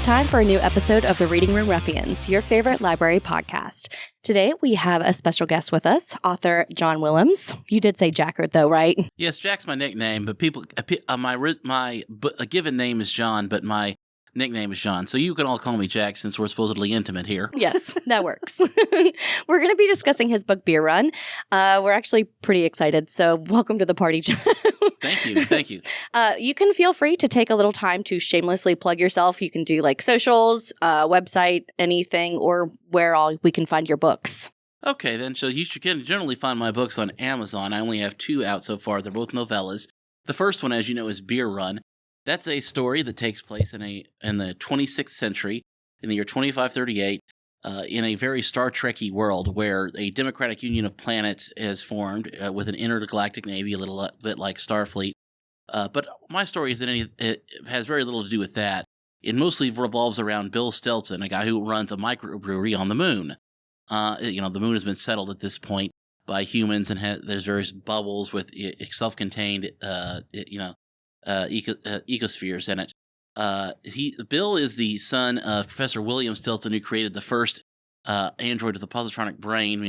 It's time for a new episode of the Reading Room Ruffians, your favorite library podcast. Today, we have a special guest with us, author John Willems. You did say Jackard, though, right? Yes, Jack's my nickname, but my given name is John, but my nickname is John. So you can all call me Jack since we're supposedly intimate here. Yes, that works. We're going to be discussing his book, Beer Run. We're actually pretty excited, so welcome to the party, John. Thank you. You can feel free to take a little time to shamelessly plug yourself. You can do like socials, website, anything, or where all we can find your books. Okay, then. So you should generally find my books on Amazon. I only have 2 out so far. They're both novellas. The first one, as you know, is Beer Run. That's a story that takes place in the 26th century, in the year 2538, in a very Star Trek-y world where a democratic union of planets is formed with an intergalactic navy, a little bit like Starfleet. But my story it has very little to do with that. It mostly revolves around Bill Stelton, a guy who runs a microbrewery on the moon. The moon has been settled at this point by humans, and there's various bubbles with self-contained, ecospheres in it. Bill is the son of Professor William Stelton, who created the first android with a positronic brain.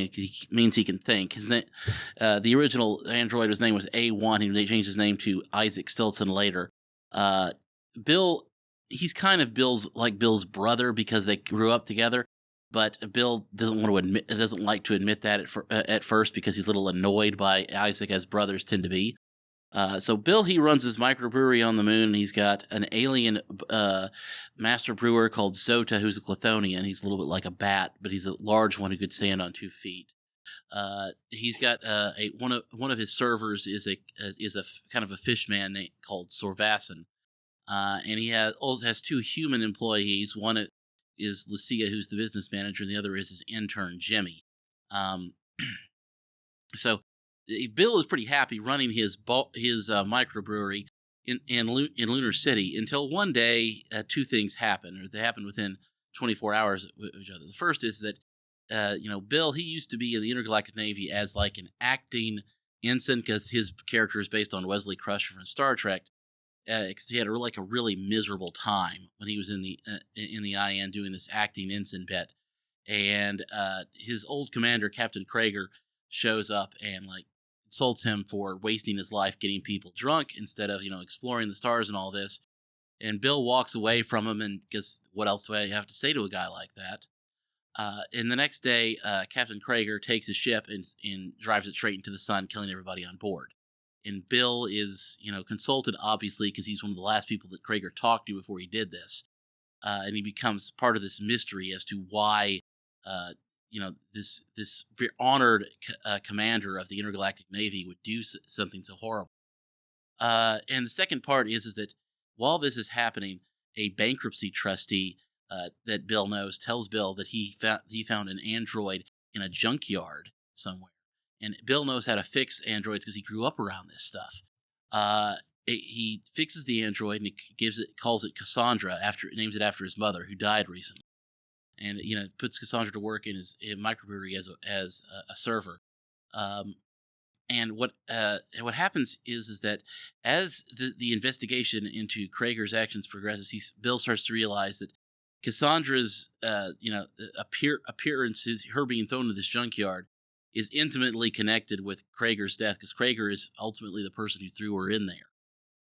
Means he can think. The original android, his name was A1. He changed his name to Isaac Stelton later. Bill, he's kind of Bill's brother because they grew up together. But Bill doesn't like to admit that at first because he's a little annoyed by Isaac, as brothers tend to be. So Bill, he runs his microbrewery on the moon, and he's got an alien master brewer called Zota, who's a Chthonian. He's a little bit like a bat, but he's a large one who could stand on 2 feet. He's got one of his servers is a kind of a fish man called Sorvasan, and he also has 2 human employees. One is Lucia, who's the business manager, and the other is his intern, Jimmy. So Bill is pretty happy running his microbrewery in Lunar City until one day 2 things happen, or they happen within 24 hours of each other. The first is that Bill, he used to be in the Intergalactic Navy as like an acting ensign because his character is based on Wesley Crusher from Star Trek. He had a really miserable time when he was in the IN doing this acting ensign bit, and his old commander, Captain Krager, shows up and insults him for wasting his life getting people drunk instead of exploring the stars and all this. And Bill walks away from him, and guess what else do I have to say to a guy like that? And the next day, Captain Krager takes his ship and drives it straight into the sun, killing everybody on board. And Bill is, consulted, obviously, because he's one of the last people that Krager talked to before he did this. And he becomes part of this mystery as to why, this very honored commander of the Intergalactic Navy would do something so horrible. And the second part is that while this is happening, a bankruptcy trustee that Bill knows tells Bill that he found an android in a junkyard somewhere. And Bill knows how to fix androids because he grew up around this stuff. He fixes the android and calls it Cassandra, names it after his mother who died recently, and puts Cassandra to work in his microbrewery as a server. And what happens is that as the investigation into Krager's actions progresses, Bill starts to realize that Cassandra's appearance, her being thrown into this junkyard, is intimately connected with Krager's death, because Krager is ultimately the person who threw her in there.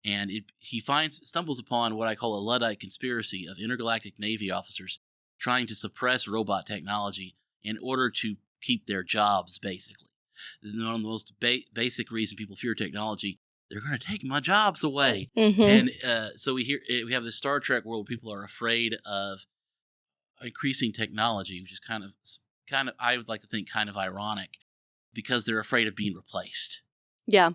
And he stumbles upon what I call a Luddite conspiracy of intergalactic Navy officers trying to suppress robot technology in order to keep their jobs, basically. One of the most basic reasons people fear technology: they're going to take my jobs away. Mm-hmm. And so we have this Star Trek world where people are afraid of increasing technology, which is kind of I would like to think kind of ironic, because they're afraid of being replaced. Yeah.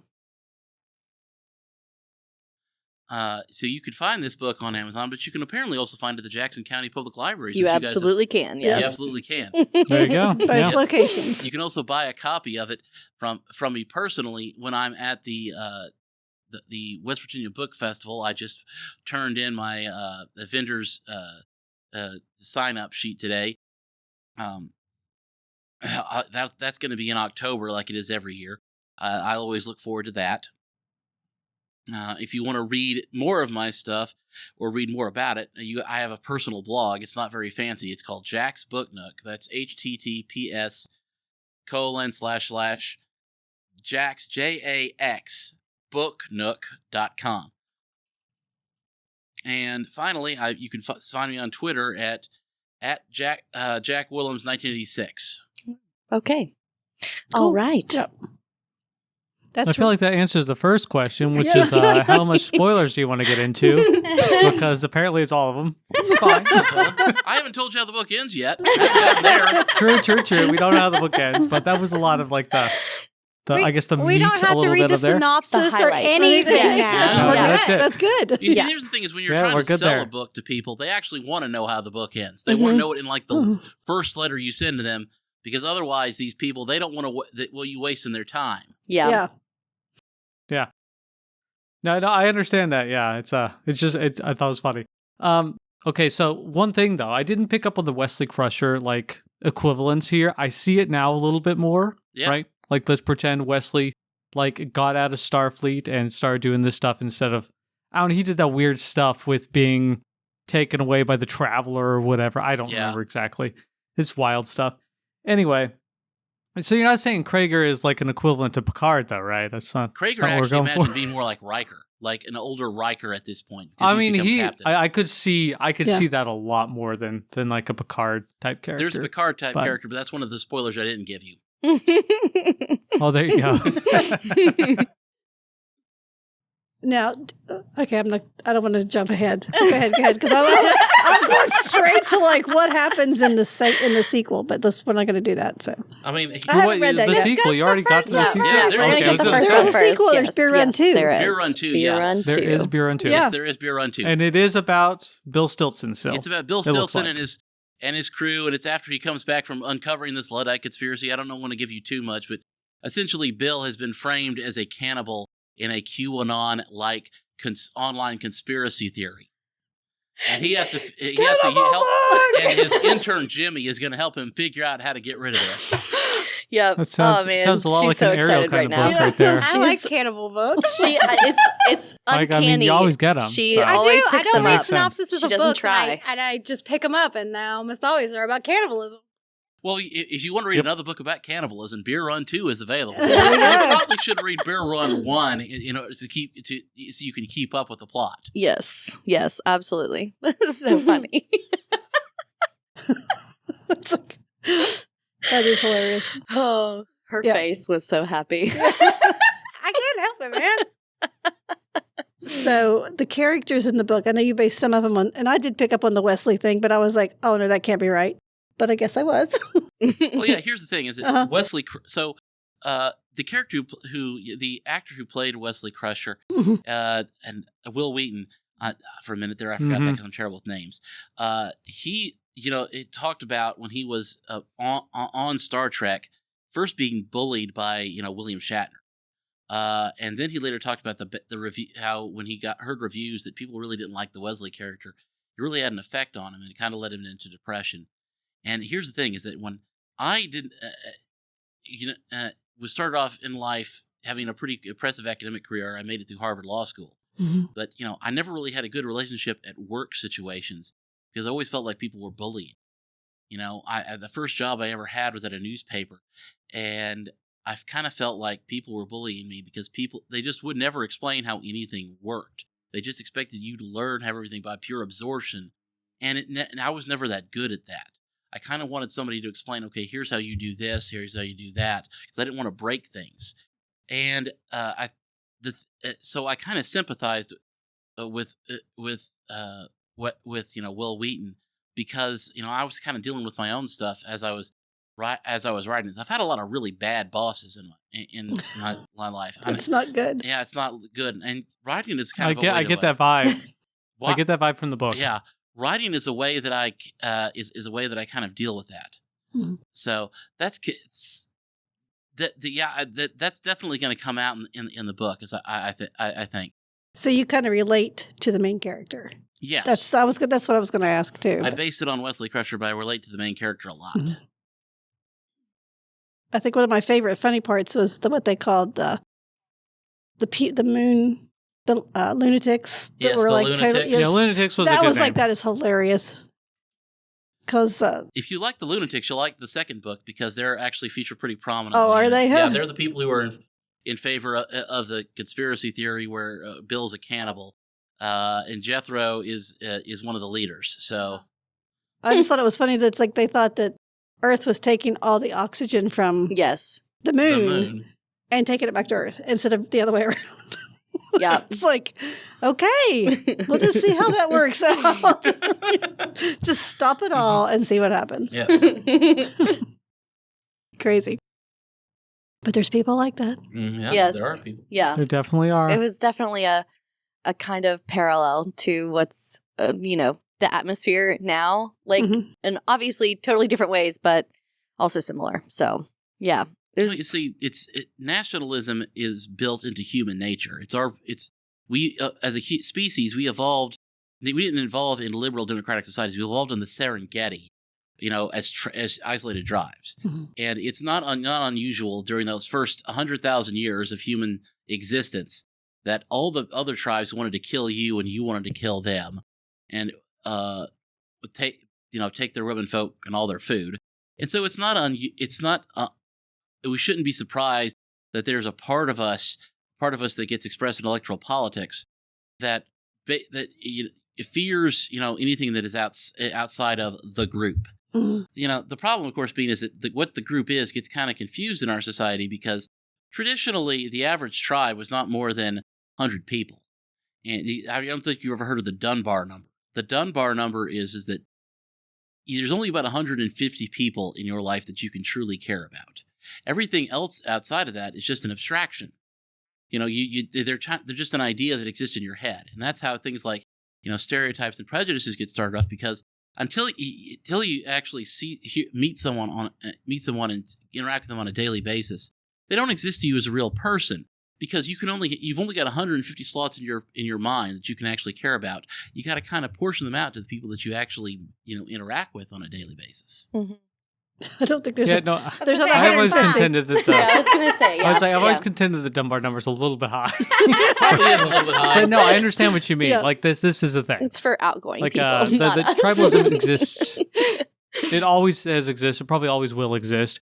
So you could find this book on Amazon, but you can apparently also find it at the Jackson County Public Libraries. You absolutely can. Yes. You absolutely can. There you go. Both locations. You can also buy a copy of it from me personally when I'm at the West Virginia Book Festival. I just turned in my vendor's sign-up sheet today. That's going to be in October, like it is every year. I always look forward to that. If you want to read more of my stuff or read more about it, I have a personal blog. It's not very fancy. It's called Jack's Book Nook. That's https://Jack's JAX booknook.com. And finally, you can find me on Twitter at Jack Willems 1986. Okay. Cool. All right. Yep. I feel like that answers the first question, which is how much spoilers do you want to get into? Because apparently it's all of them. It's fine. I haven't told you how the book ends yet. There. True. We don't know how the book ends, but that was a lot of like the I guess the we meat don't have a little to read bit the of there. synopsis The or highlights. anything now. That's it. That's good. You see, here's the thing: is when you're trying we're to good sell there. a book to people, they actually want to know how the book ends. They want to know it in like the first letter you send to them, because otherwise, these people they don't want to. You wasting their time. Yeah. Yeah. No, I understand that. Yeah, it's I thought it was funny. Okay, so one thing though, I didn't pick up on the Wesley Crusher like equivalence here. I see it now a little bit more. Yeah. Right? Like, let's pretend Wesley like got out of Starfleet and started doing this stuff instead of he did that weird stuff with being taken away by the Traveler or whatever. I don't remember exactly. It's wild stuff. Anyway, so you're not saying Krager is like an equivalent to Picard, though, right? Krager not what we're actually going imagine for. being more like Riker, like an older Riker at this point. I mean, captain. I could see that a lot more than like a Picard type character. There's a Picard type character, but that's one of the spoilers I didn't give you. Oh, there you go. Now, okay, I don't want to jump ahead. So go ahead, because I'm going straight to like what happens in the sequel, but we're not going to do that. So I mean, I haven't read that the yet. sequel. You already got to the sequel. Yeah, there is. Okay, Okay, the so first there's one a first. sequel, there's Beer Run 2. There is. Beer Run 2, Beer yeah. Run 2. There is Beer Run 2. Yeah. Yes, there is Beer Run 2. And it is about Bill Stilson. So it's about Bill it looks Stilson like. and his crew, and it's after he comes back from uncovering this Luddite conspiracy. I don't want to give you too much, but essentially Bill has been framed as a cannibal in a QAnon-like online conspiracy theory. And he has to help, and his intern Jimmy is going to help him figure out how to get rid of this. Yep. That sounds, man, sounds a lot she's like so an Ariel excited kind right of book now. right there. I like cannibal books. It's Like, uncanny. I mean, you always get 'em, She so. always I picks don't them read up. synopsis She of doesn't books, try. and I just pick them up, and they almost always are about cannibalism. Well, if you want to read another book about cannibalism, Beer Run 2 is available. There we You go. probably should read Beer Run 1 so you can keep up with the plot. Yes, absolutely. So funny. It's like, that is hilarious. Oh, her face was so happy. I can't help it, man. So the characters in the book, I know you based some of them on, and I did pick up on the Wesley thing, but I was like, oh no, that can't be right. But I guess I was. Well, yeah. Here's the thing: is that Wesley? So, the character the actor who played Wesley Crusher, and Will Wheaton. For a minute there, I forgot that because I'm terrible with names. He, it talked about when he was on Star Trek, first being bullied by William Shatner, and then he later talked about the review, how when he heard reviews that people really didn't like the Wesley character, it really had an effect on him, and it kind of led him into depression. And here's the thing: is that when I did, was started off in life having a pretty impressive academic career, I made it through Harvard Law School. But I never really had a good relationship at work situations because I always felt like people were bullying. The first job I ever had was at a newspaper, and I've kind of felt like people were bullying me because they just would never explain how anything worked. They just expected you to learn everything by pure absorption, and I was never that good at that. I kind of wanted somebody to explain, okay, here's how you do this, here's how you do that, because I didn't want to break things. And so I kind of sympathized with Will Wheaton because I was kind of dealing with my own stuff as I was writing. I've had a lot of really bad bosses in my life. It's not good. Yeah, it's not good. And writing is kind of I get that vibe. I get that vibe from the book. Yeah, writing is a way that I is a way that I kind of deal with that. So that's that's definitely going to come out in the book, as I think. So you kind of relate to the main character. Yes, That's what I was going to ask too. I based it on Wesley Crusher, but I relate to the main character a lot. I think one of my favorite funny parts was what they called the moon the lunatics that Yes, were the like lunatics. totally. Yeah, Lunatics was a That good was name. like that is hilarious. Because If you like the Lunatics, you'll like the second book because they're actually featured pretty prominently. Oh, are they? Yeah, they're the people who are in favor of the conspiracy theory where Bill's a cannibal, and Jethro is one of the leaders. So I just thought it was funny that it's like they thought that Earth was taking all the oxygen from Yes. the the moon, moon. and taking it back to Earth instead of the other way around. Yeah. It's like, okay, we'll just see how that works out. Just stop it all and see what happens. Yes. Crazy. But there's people like that. Yes, Yes. there are people. Yeah. There definitely are. It was definitely a kind of parallel to what's, the atmosphere now. Like, Mhm. and obviously totally different ways, but also similar. So, yeah. Well, you see, nationalism is built into human nature. We as a species, we evolved. We didn't evolve in liberal democratic societies. We evolved in the Serengeti, as isolated tribes. Mhm. And it's not unusual during those first 100,000 years of human existence that all the other tribes wanted to kill you and you wanted to kill them, and take their women folk and all their food. And so we shouldn't be surprised that there's a part of us that gets expressed in electoral politics that fears anything that is outside of the group. Mhm. The problem, of course, being is that what the group is gets kind of confused in our society because traditionally the average tribe was not more than 100 people. And I don't think you ever heard of the Dunbar number. The Dunbar number is that there's only about 150 people in your life that you can truly care about. Everything else outside of that is just an abstraction. They're just an idea that exists in your head, and that's how things like stereotypes and prejudices get started off. Because until you actually meet someone and interact with them on a daily basis, they don't exist to you as a real person. Because you've only got 150 slots in your mind that you can actually care about. You got to kind of portion them out to the people that you actually interact with on a daily basis. Mm-hmm. I don't think there's yeah, a, no, there's I about I've always 150. contended that Yeah, I was going to say, yeah. I've always contended the Dunbar number's a little bit high. Probably is a little bit high. But no, I understand what you mean. Yeah. Like this is a thing. It's for outgoing Like people, the not us. tribalism exists. It always has existed. It probably always will exist.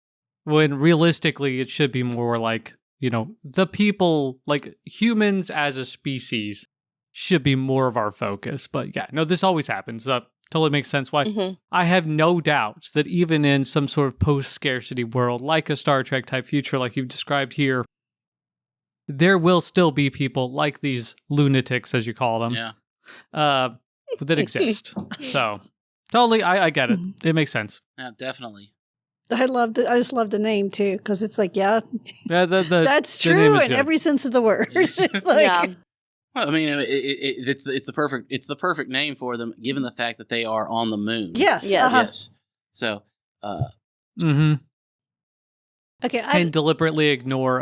When realistically, it should be more like the people, like humans as a species, should be more of our focus. But yeah, no, this always happens. Totally makes sense why. Mhm. I have no doubts that even in some sort of post-scarcity world, like a Star Trek type future, like you've described here, there will still be people like these lunatics, as you call them, Yeah. that exist. So totally, I get it. It makes sense. Yeah, definitely. I just love the name too, because it's like, yeah, Yeah, that's the name true is in good. every sense of the word. Like, Yeah. Well, I mean, it's the perfect name for them, given the fact that they are on the moon. Yes. Yes. uh-huh. Yes. So, Mm-hmm. Okay. And deliberately ignore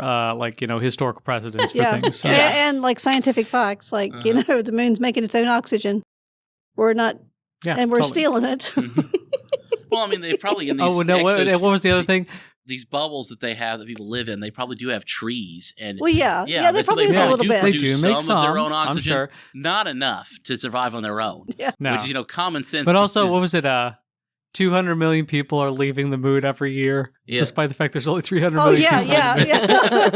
historical precedents for Yeah. things. So. And like scientific facts, like, the moon's making its own oxygen. We're not, Yeah, and we're totally. stealing it. well, I mean, they probably in these. Oh no! What was the other thing? These bubbles that they have that people live in, they probably do have trees and. Well, yeah. Yeah, they probably is a little bit. They produce do make some of their some, own oxygen, I'm sure. not enough to survive on their own. Yeah. No. Which common sense. But also, is- what was it? 200 million people are leaving the moon every year, Yeah. despite the fact there's only 300 Oh, million yeah, people. yeah,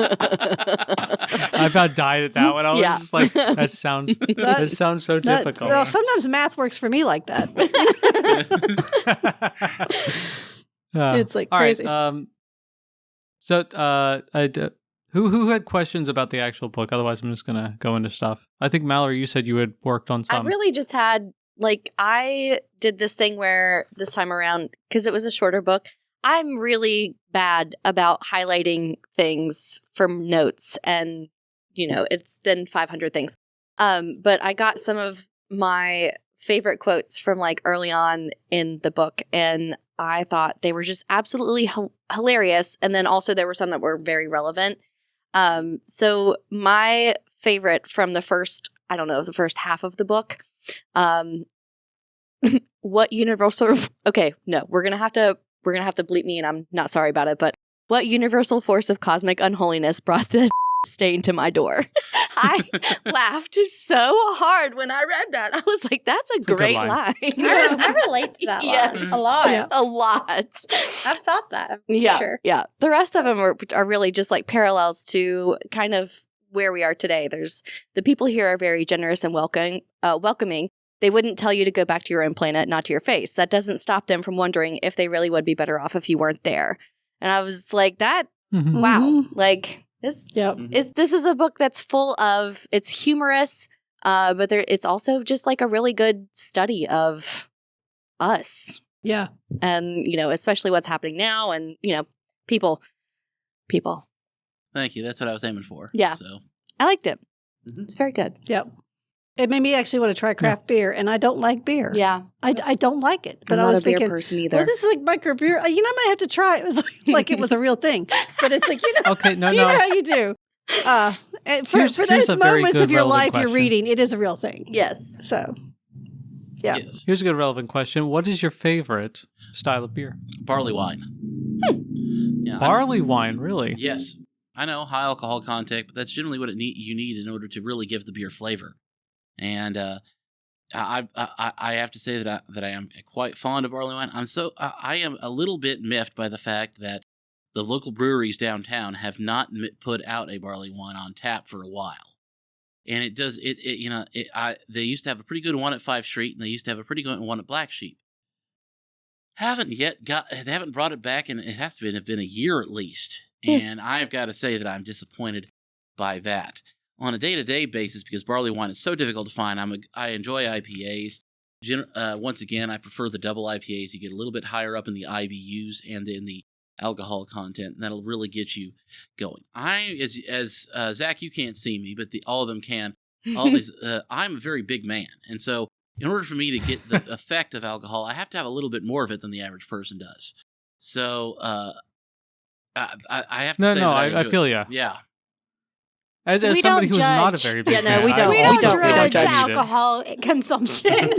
yeah. I about died at that one. I was Yeah. just like, that sounds so difficult. Well, sometimes math works for me like that. It's like all right, crazy. who had questions about the actual book? Otherwise, I'm just gonna go into stuff. I think Mallory, you said you had worked on I some. really just had, I did this thing where this time around, because it was a shorter book, I'm really bad about highlighting things from notes, and, it's then 500 things. But I got some of my favorite quotes from early on in the book, and I thought they were just absolutely hilarious. And then also there were some that were very relevant. So my favorite from the first half of the book, what universal, okay, no, we're going to have to bleep me, and I'm not sorry about it, but what universal force of cosmic unholiness brought this stain to my door? I laughed so hard when I read that. I was like, that's a good great line. line. I relate to that Yes. line a lot. Yeah. A lot. I've thought that. Yeah. Sure. Yeah. The rest of them are really just like parallels to kind of where we are today. There's the people here are very generous and welcoming. They wouldn't tell you to go back to your own planet, not to your face. That doesn't stop them from wondering if they really would be better off if you weren't there. And I was like, that, Mhm. wow. Mhm. Like, this Yep. this is a book that's full of, it's humorous, but it's also just like a really good study of us. Yeah. And, especially what's happening now and, people. Thank you. That's what I was aiming for. Yeah. So I liked it. Mhm. It's very good. Yep. It made me actually want to try craft beer, and I don't like beer. Yeah. I don't like it. But I'm I not was a beer thinking, person either. well, this is like micro beer. I might have to try it. It was like it was a real thing. But it's like, Okay, no, you know no. how you do. And for Here's those a very moments good of your relevant life question. you're reading, it is a real thing. Yes. So, yeah. Yes. Here's a good relevant question. What is your favorite style of beer? Barley wine. Yeah, Barley wine, really? Yes. I know, high alcohol content, but that's generally what you need in order to really give the beer flavor. And I have to say that I am quite fond of barley wine. I am a little bit miffed by the fact that the local breweries downtown have not put out a barley wine on tap for a while. And they used to have a pretty good one at 5th Street, and they used to have a pretty good one at Black Sheep. They haven't brought it back, and it has to have been a year at least. And I've got to say that I'm disappointed by that. On a day-to-day basis, because barley wine is so difficult to find, I enjoy IPAs. Once again, I prefer the double IPAs. You get a little bit higher up in the IBUs and in the alcohol content, and that'll really get you going. As Zach, you can't see me, but all of them can. I'm a very big man, and so in order for me to get the effect of alcohol, I have to have a little bit more of it than the average person does. So I have to say that I I feel you. Yeah. As We somebody don't who's not a judge. very big Yeah, no, fan, we don't. We I don't also judge don't need it. alcohol consumption.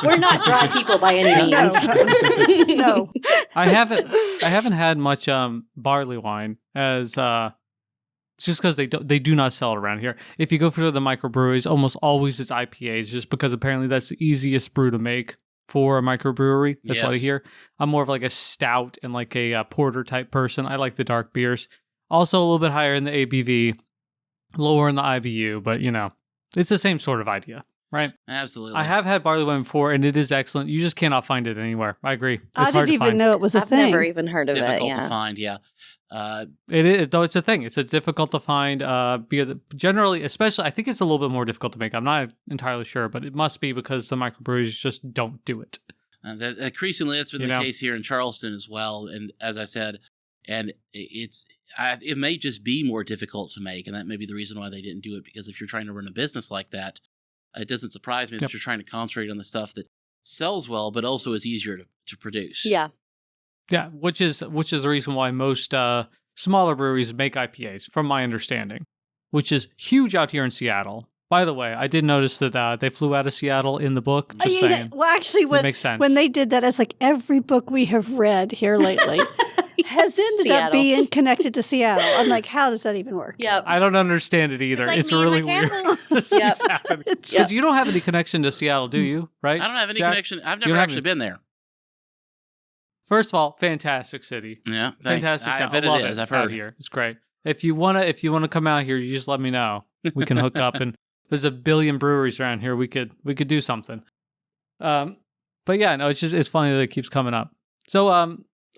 We're not dry people by any means. No. I haven't had much barley wine as just because they do not sell it around here. If you go for the microbreweries, almost always it's IPAs, just because apparently that's the easiest brew to make for a microbrewery. That's what I Yes. hear. I'm more of like a stout and like a porter type person. I like the dark beers. Also a little bit higher in the ABV, lower in the IBU, but it's the same sort of idea, right? Absolutely. I have had barley wine before, and it is excellent. You just cannot find it anywhere. I agree. It's I hard didn't to even find. know it was a I've thing. never even heard It's of it. difficult Yeah. to find, yeah. It is, though. It's a thing. It's a difficult to find beer that generally, especially, I think it's a little bit more difficult to make. I'm not entirely sure, but it must be because the microbreweries just don't do it. Increasingly, that's been the case here in Charleston as well. And as I said, and it may just be more difficult to make, and that may be the reason why they didn't do it. Because if you're trying to run a business like that, it doesn't surprise me that you're trying to concentrate on the stuff that sells well, but also is easier to produce. Yeah. Yeah, which is the reason why most smaller breweries make IPAs, from my understanding, which is huge out here in Seattle. By the way, I did notice that they flew out of Seattle in the book. Just saying. Well, actually, It makes sense. when they did that, it's like every book we have read here lately has ended up Seattle. being connected to Seattle. I'm like, how does that even work? Yep. I don't understand it either. It's like It's me and really my weird. family. This Yep. keeps happening. It's- Because you don't have any connection to Seattle, do you? Right? I don't have any Jack? connection. I've You never don't have actually any- been there. First of all, fantastic city. Yeah, Fantastic I town. bet I love it is. I've out heard. here. It's great. If you wanna come out here, you just let me know. We can hook up, and there's a billion breweries around here. We could do something. But yeah, no, it's funny that it keeps coming up. So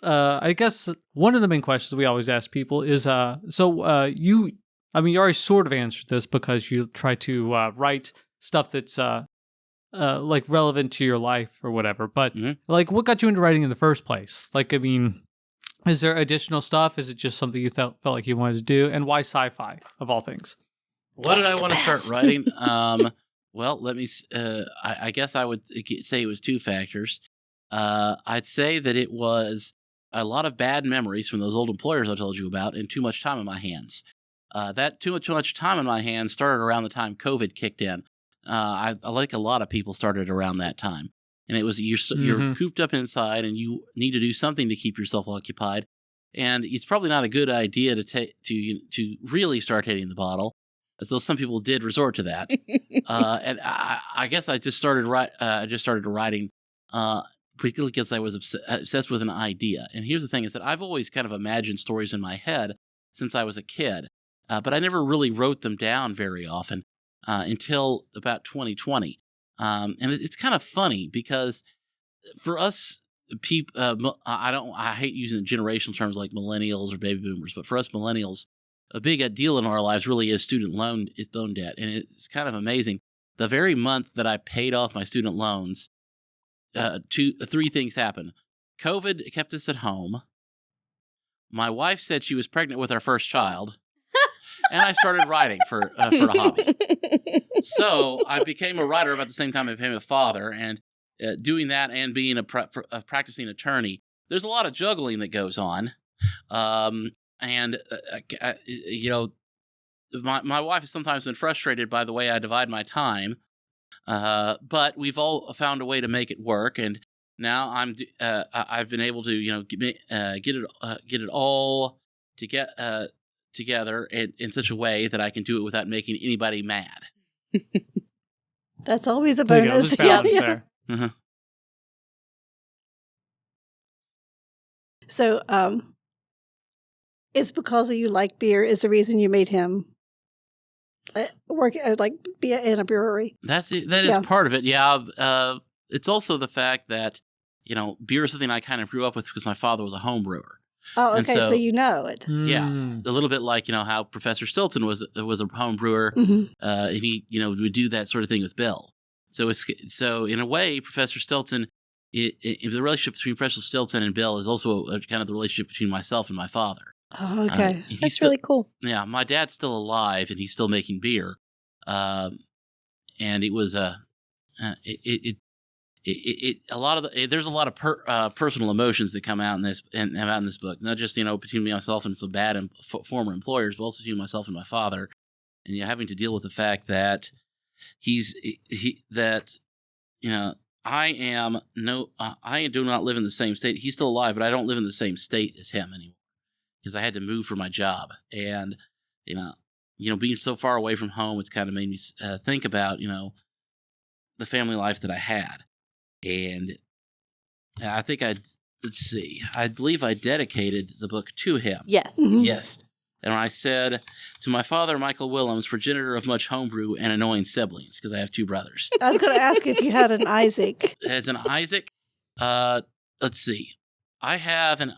I guess one of the main questions we always ask people is you already sort of answered this because you try to write stuff that's like relevant to your life or whatever. But like, what got you into writing in the first place? Like, I mean, is there additional stuff? Is it just something you felt like you wanted to do? And why sci-fi of all things? What did That's I the want to start best. writing? Well, let me. I guess I would say it was two factors. I'd say that it was a lot of bad memories from those old employers I told you about, and too much time in my hands. That too much time in my hands started around the time COVID kicked in. I like a lot of people started around that time, and it was you're cooped up inside, and you need to do something to keep yourself occupied. And it's probably not a good idea to really start hitting the bottle, as though some people did resort to that. And I guess I just started writing, particularly because I was obsessed with an idea. And here's the thing: is that I've always kind of imagined stories in my head since I was a kid, but I never really wrote them down very often until about 2020. And it's kind of funny because for us, people, I hate using generational terms like millennials or baby boomers, but for us millennials, a big deal in our lives really is student loan debt. And it's kind of amazing. The very month that I paid off my student loans, three things happened. COVID kept us at home. My wife said she was pregnant with our first child. And I started writing for a hobby. So I became a writer about the same time I became a father. And doing that and being a practicing attorney, there's a lot of juggling that goes on. My wife has sometimes been frustrated by the way I divide my time, but we've all found a way to make it work. And now I've been able to get it all together in such a way that I can do it without making anybody mad. That's always a bonus. There. Uh-huh. So, it's because you like beer is the reason you made him work be in a brewery. That is part of it. Yeah. It's also the fact that beer is something I kind of grew up with because my father was a home brewer. Oh, okay. So you know it. Yeah, a little bit like how Professor Stilton was a home brewer, Mm-hmm. and he would do that sort of thing with Bill. So in a way, Professor Stilton, the relationship between Professor Stilton and Bill is also kind of the relationship between myself and my father. Oh, okay. That's really cool. Yeah, my dad's still alive and he's still making beer, and it was there's a lot of personal emotions that come out in this book, not just between myself and some bad former employers, but also between myself and my father, and having to deal with the fact that I do not live in the same state. He's still alive, but I don't live in the same state as him anymore because I had to move for my job, and being so far away from home, it's kind of made me think about the family life that I had. And I think I believe I dedicated the book to him. Yes. Mm-hmm. Yes. And I said, to my father, Michael Willems, progenitor of much homebrew and annoying siblings, because I have two brothers. I was going to ask if you had an Isaac. As an Isaac, let's see. I'm trying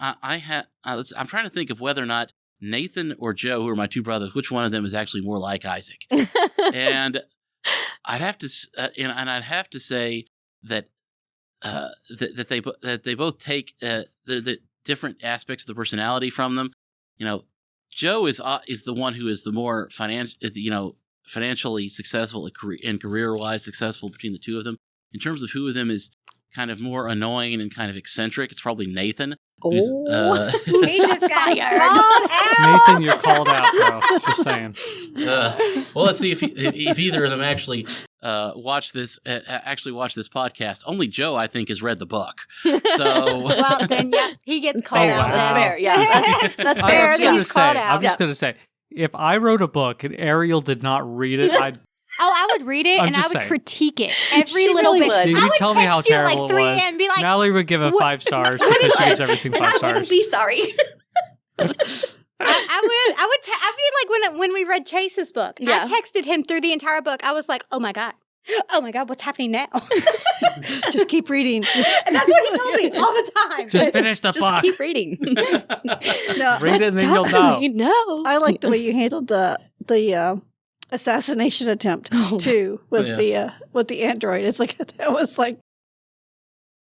to think of whether or not Nathan or Joe, who are my two brothers, which one of them is actually more like Isaac. And I'd have to say that that they both take the different aspects of the personality from them. Joe is the one who is the more financially successful and career-wise successful between the two of them. In terms of who of them is kind of more annoying and kind of eccentric, it's probably Nathan. He just got fired. called out. Nathan, you're called out, bro. Just saying. Well, let's see if either of them actually watch this podcast. Only Joe, I think, has read the book. So, Well, then, yeah, he gets called out. That's now. fair. Yeah, that's fair. I'm He's called out. just going to say, if I wrote a book and Ariel did not read it, I'd I would read it I'm and I just would saying. critique it every She little really bit. would. You I would tell me how text you at terrible like 3 it was. a.m. and be like, Mallory would give it 5 stars because she gives everything 5 I would stars. be sorry. I mean, like when we read Chase's book, Yeah. I texted him through the entire book. I was like, oh my God, what's happening now? Just keep reading. And that's what he told me all the time. Just finish the Just book. keep reading. No, Read it and then you'll Talk know. to me, no. I like the way you handled the assassination attempt too with the android. It's like that was like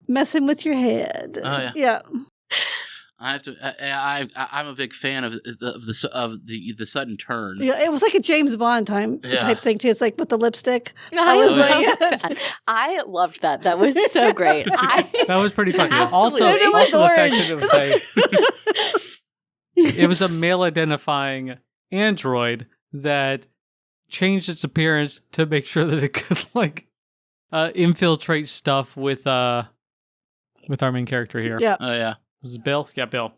messing with your head. Oh, yeah. Yeah. I have to. I'm a big fan of the sudden turn. Yeah, it was like a James Bond type thing too. It's like with the lipstick. I was loved like- that. I loved that. That was so great. That was pretty funny. Absolutely. Also, It was the fact orange. that it was a male identifying android that changed its appearance to make sure that it could infiltrate stuff with our main character here. Yeah. Oh yeah. Was it Bill? Yeah, Bill.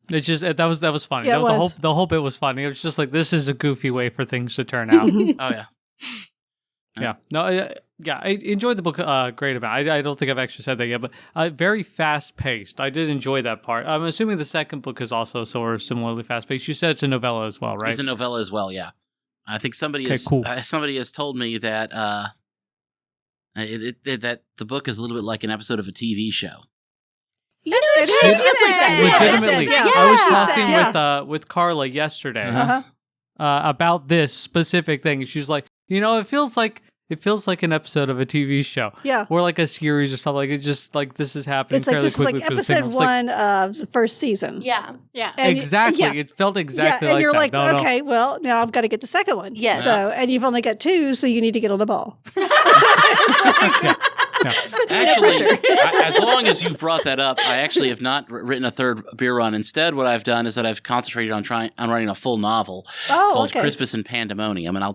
It's just that was funny. Yeah, The whole bit was funny. It was just like, this is a goofy way for things to turn out. Oh yeah. Yeah. No. I enjoyed the book. Great amount. I don't think I've actually said that yet, but very fast paced. I did enjoy that part. I'm assuming the second book is also sort of similarly fast paced. You said it's a novella as well, right? It's a novella as well. Yeah. I think somebody has told me that that the book is a little bit like an episode of a TV show. Legitimately, Yeah. I was talking with Carla yesterday Uh-huh. about this specific thing. She's like, it feels like an episode of a TV show, Yeah. or like a series or something. Like it's just like this is happening It's like fairly this is quickly. like through the episode signals. Like, 1 of the first season. Yeah. Yeah. And exactly. yeah. It felt exactly and like you're that. like, No. okay, well, now I've got to get the second one. Yes. So, and you've only got 2, so you need to get on the ball. Yeah. Actually, as long as you've brought that up, I actually have not written a third beer run. Instead, what I've done is that I've concentrated on writing a full novel called Christmas and Pandemonium, and I'll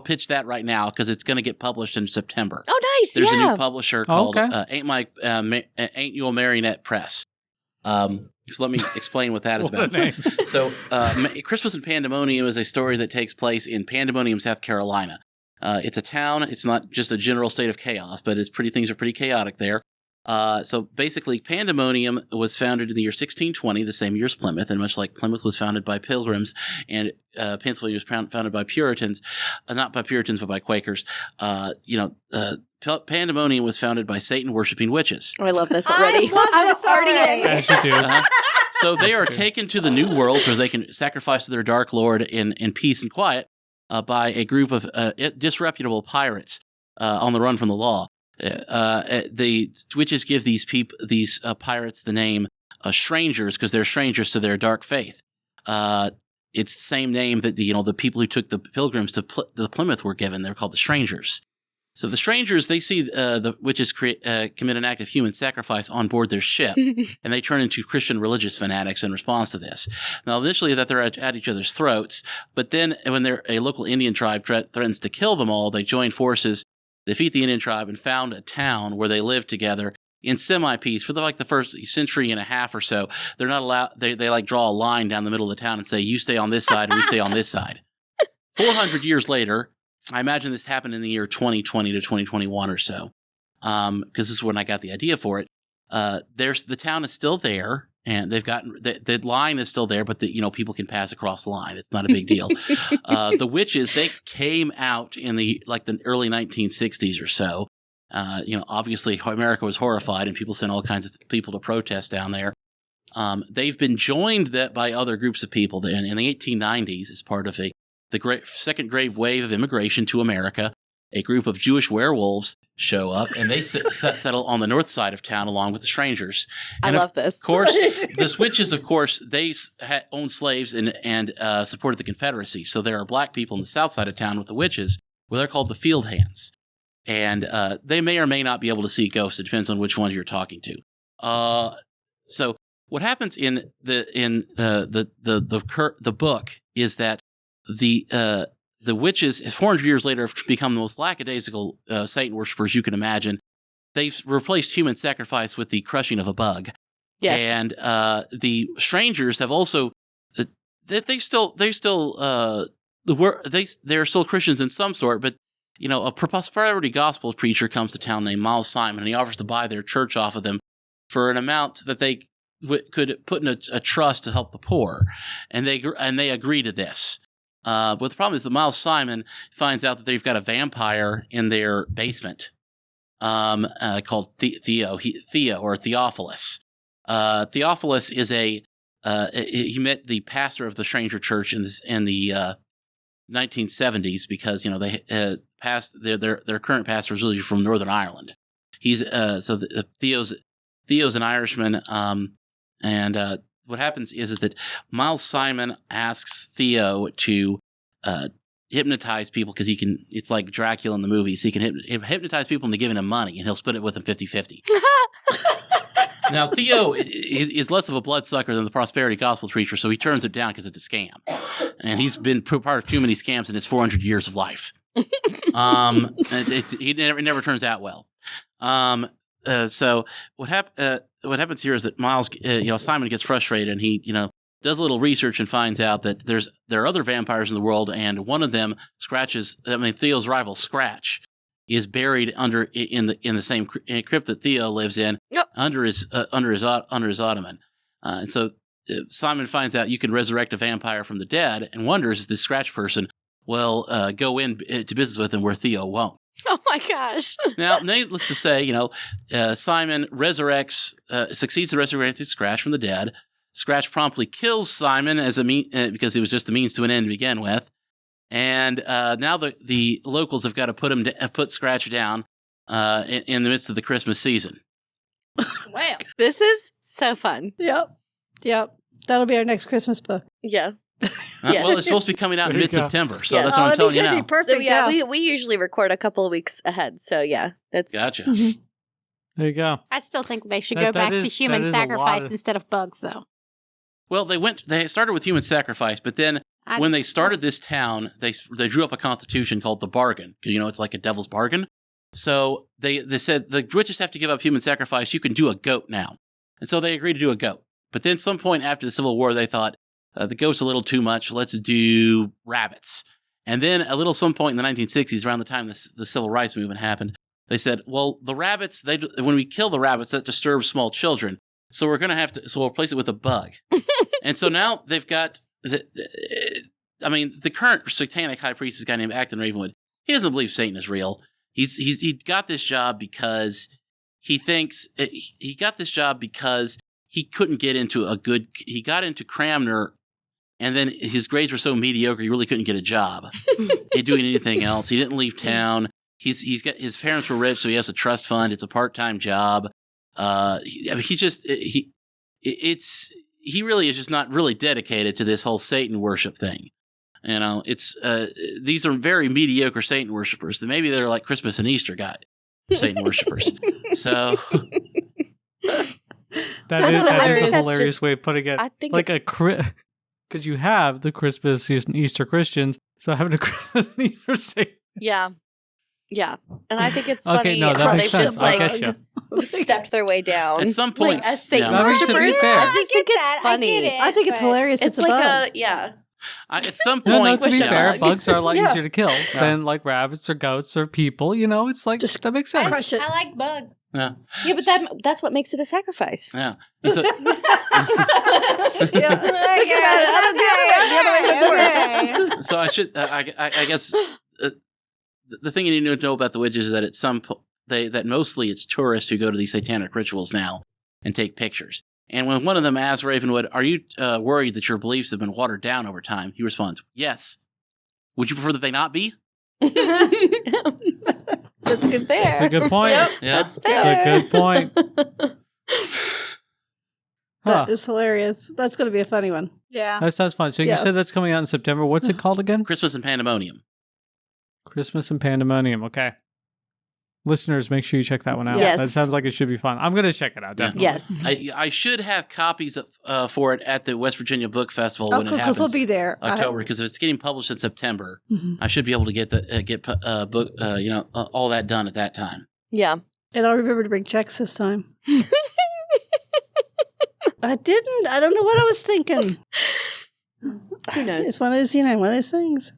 pitch that right now because it's going to get published in September. Oh, nice. There's a new publisher called okay. Ain't You a Marionette Press. So let me explain what that is What a about. name. So, Christmas and Pandemonium is a story that takes place in Pandemonium, South Carolina. It's a town. It's not just a general state of chaos, but things are pretty chaotic there. So basically, Pandemonium was founded in the year 1620, the same year as Plymouth, and much like Plymouth was founded by Pilgrims, and Pennsylvania was founded by Puritans, not by Puritans, but by Quakers. Pandemonium was founded by Satan-worshipping witches. Oh, I love this already. I'm already in. As you do. So they are taken to the New World where they can sacrifice to their Dark Lord in peace and quiet by a group of disreputable pirates on the run from the law. The witches give these pirates the name strangers because they're strangers to their dark faith. It's the same name that the people who took the Pilgrims to the Plymouth were given. They're called the strangers. So the strangers, they see the witches commit an act of human sacrifice on board their ship, and they turn into Christian religious fanatics in response to this. Now, initially that they're at each other's throats, but then when a local Indian tribe threatens to kill them all, they join forces, defeat the Indian tribe, and found a town where they live together in semi-peace for the first century and a half or so. They're not allowed. They draw a line down the middle of the town and say, "You stay on this side, and we stay on this side." 400 years later. I imagine this happened in the year 2020 to 2021 or so, because this is when I got the idea for it. The town is still there, and they've gotten the line is still there, but people can pass across the line. It's not a big deal. The witches, they came out in the early 1960s or so. Obviously America was horrified, and people sent all kinds of people to protest down there. They've been joined by other groups of people in the 1890s as part of the second great wave of immigration to America. A group of Jewish werewolves show up, and they settle on the north side of town along with the strangers. And I love this. Of course, the witches, they owned slaves and supported the Confederacy. So there are black people on the south side of town with the witches, where they're called the field hands. And they may or may not be able to see ghosts. It depends on which one you're talking to. So what happens in the book is that the witches, 400 years later, have become the most lackadaisical Satan worshippers you can imagine. They've replaced human sacrifice with the crushing of a bug. Yes. And the strangers have also they're still Christians in some sort, but a prosperity gospel preacher comes to town named Miles Simon, and he offers to buy their church off of them for an amount that they could put in a trust to help the poor, and they agree to this. But the problem is that Miles Simon finds out that they've got a vampire in their basement called Theo or Theophilus. Theophilus is he met the pastor of the Stranger Church in the 1970s because they passed their current pastor is really from Northern Ireland. He's Theo's an Irishman, and what happens is that Miles Simon asks Theo to hypnotize people because he can. It's like Dracula in the movies. He can hypnotize people into giving him money, and he'll split it with them 50-50. Now, Theo is less of a bloodsucker than the prosperity gospel preacher, so he turns it down because it's a scam. And he's been part of too many scams in his 400 years of life. It never turns out well. So what happens here is that Miles, Simon gets frustrated, and he, does a little research and finds out that there are other vampires in the world, and one of them Theo's rival Scratch is buried in the same crypt that Theo lives in, under his ottoman. And so Simon finds out you can resurrect a vampire from the dead, and wonders if this Scratch person will go into business with him where Theo won't. Oh my gosh! Now, needless to say, Simon succeeds to resurrect Scratch from the dead. Scratch promptly kills Simon because it was just the means to an end to begin with. And now the locals have got to put Scratch down in the midst of the Christmas season. Wow, this is so fun. Yep. That'll be our next Christmas book. Yeah. Well, it's supposed to be coming out in mid-September, so that's what I'm that'd telling you be now. good, perfect. We usually record a couple of weeks ahead, so yeah, that's Gotcha. There you go. I still think they should go back to human sacrifice instead of bugs, though. Well, they started with human sacrifice, but then when they started this town, they drew up a constitution called the Bargain. It's like a devil's bargain. So they said the witches have to give up human sacrifice. You can do a goat now, and so they agreed to do a goat. But then some point after the Civil War, they thought the goat's a little too much. Let's do rabbits. And then some point in the 1960s, around the time the Civil Rights Movement happened, they said, well, the rabbits, when we kill the rabbits, that disturbs small children. So we're going to we'll replace it with a bug. And so now they've got, the current satanic high priest is a guy named Acton Ravenwood. He doesn't believe Satan is real. He got this job because he couldn't get into he got into Cramner, and then his grades were so mediocre he really couldn't get a job doing anything else. He didn't leave town. His parents were rich, so he has a trust fund. It's a part-time job. He really is just not really dedicated to this whole Satan worship thing. These are very mediocre Satan worshipers. Maybe they're like Christmas and Easter Satan worshipers. So that is a hilarious way of putting it. I think because you have the Christmas and Easter Christians, so having a Christmas and Easter Satan. Yeah, and I think it's funny. Okay, no, that makes sense. I get you. Stepped their way down at some point as Satan worshippers. I just think it's funny. I think it's hilarious. It's like at some point, to be fair, bugs are a lot easier to kill than like rabbits or goats or people. It's like that makes sense. Crush it. I like bugs. Yeah, but that's what makes it a sacrifice. Yeah. So I should. I guess the thing you need to know about the witches is that at some point that mostly it's tourists who go to these satanic rituals now and take pictures. And when one of them asks Ravenwood, "Are you worried that your beliefs have been watered down over time?" he responds, "Yes." Would you prefer that they not be? That's fair. That's a good point. Yep. Yeah. That's fair. That's a good point. That is hilarious. That's going to be a funny one. Yeah. That sounds fun. So you said that's coming out in September. What's it called again? Christmas and Pandemonium. Christmas and Pandemonium. Okay. Listeners, make sure you check that one out. Yes. That sounds like it should be fun. I'm going to check it out, definitely. Yes. I should have copies for it at the West Virginia Book Festival when it happens. Because we'll be there. October, because if it's getting published in September, I should be able to get the book, all that done at that time. Yeah. And I'll remember to bring checks this time. I didn't. I don't know what I was thinking. Who knows? It's one of those things.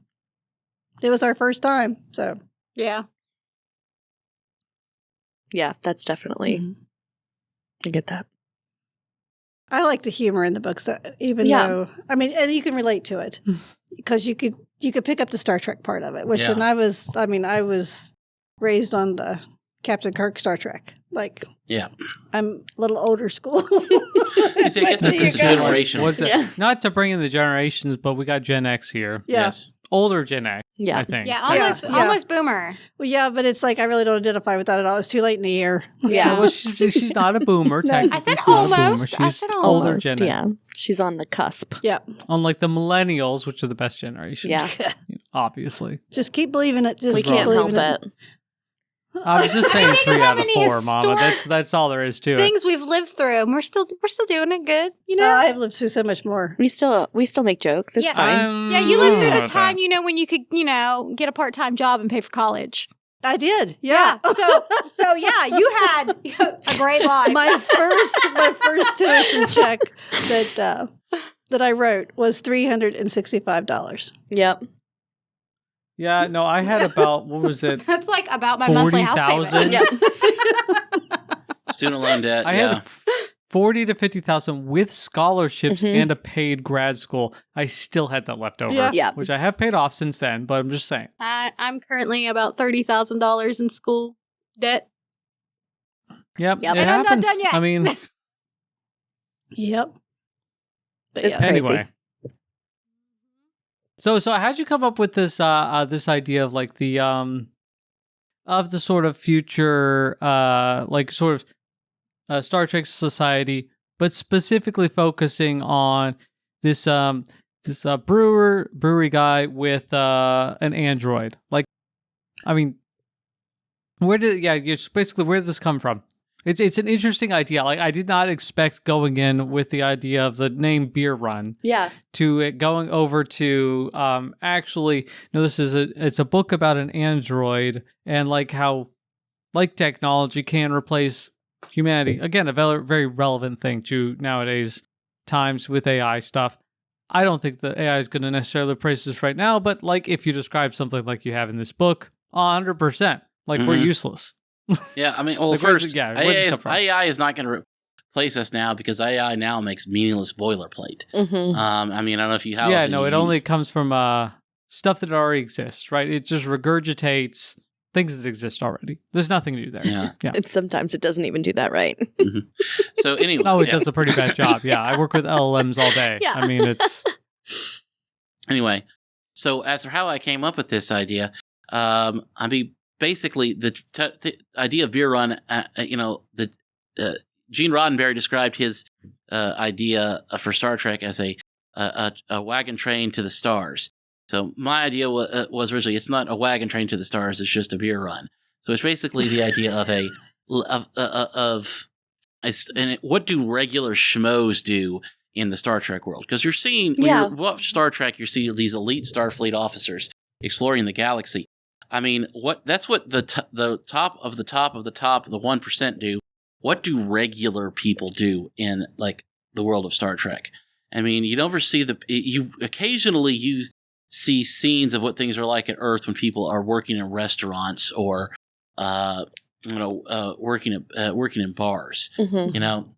It was our first time, so. Yeah. Yeah, that's definitely. I get that. I like the humor in the books, even though and you can relate to it because you could pick up the Star Trek part of it, and I was raised on the Captain Kirk Star Trek. I'm a little older school. I guess that's a generation. Not to bring in the generations, but we got Gen X here. Yeah. Yes. Older Gen X, I think. Yeah, almost boomer. Well, yeah, but it's like I really don't identify with that at all. It's too late in the year. Yeah. Well, she's not a boomer, technically. I said She's not a boomer. almost. She's older Almost, Gen X. yeah. She's on the cusp. Yeah. Unlike the millennials, which are the best generation. Yeah. Obviously. Just keep believing it. We can't help it. I was just saying 3 out of many 4, Mama. That's all there is to it. Things we've lived through, and we're still doing it good. I have lived through so much more. We still make jokes. It's fine. Yeah, you lived through the time, when you could, get a part-time job and pay for college. I did. Yeah. So yeah, you had a great life. my first tuition check that I wrote was $365. Yep. Yeah, no, I had about, what was it? That's like about my monthly house payment. 40,000. Yep. Student loan debt. I had 40 to 50,000 with scholarships and a paid grad school. I still had that left over, Yeah. which I have paid off since then. But I'm just saying. I'm currently about $30,000 in school debt. Yep, Yep. it And I'm not happens. done yet. I mean, Yep. But It's yeah. crazy. anyway. So how'd you come up with this this idea of like the sort of future like sort of Star Trek society, but specifically focusing on this brewery guy with an android? Like, I mean, where did this come from? It's an interesting idea. Like, I did not expect going in with the idea of the name Beer Run Yeah. to it going over to actually, no, it's a book about an android and like how like technology can replace humanity. Again, a very, very relevant thing to nowadays times with AI stuff. I don't think the AI is going to necessarily replace this right now, but like if you describe something like you have in this book, 100%, like we're useless. Yeah, I mean, well, Like, first, where'd this come from? AI is not going to replace us now because AI now makes meaningless boilerplate. Mm-hmm. I mean, I don't know if you have. Yeah, no, it only comes from stuff that already exists, right? It just regurgitates things that exist already. There's nothing new there. Yeah. And sometimes it doesn't even do that right. So anyway, Oh, it does a pretty bad job. Yeah, I work with LLMs all day. Yeah. I mean, it's Anyway, so as for how I came up with this idea, I mean, basically the idea of Beer Run, Gene Roddenberry described his idea for Star Trek as a wagon train to the stars. So my idea was originally, it's not a wagon train to the stars, it's just a beer run. So it's basically the idea of what do regular schmoes do in the Star Trek world? Because you're seeing, when you watch Star Trek, you see these elite Starfleet officers exploring the galaxy. I mean, that's what the top of the top of the top, the 1% do. What do regular people do in like the world of Star Trek? I mean, you never see occasionally you see scenes of what things are like at Earth when people are working in restaurants or working in bars. Mm-hmm. You know.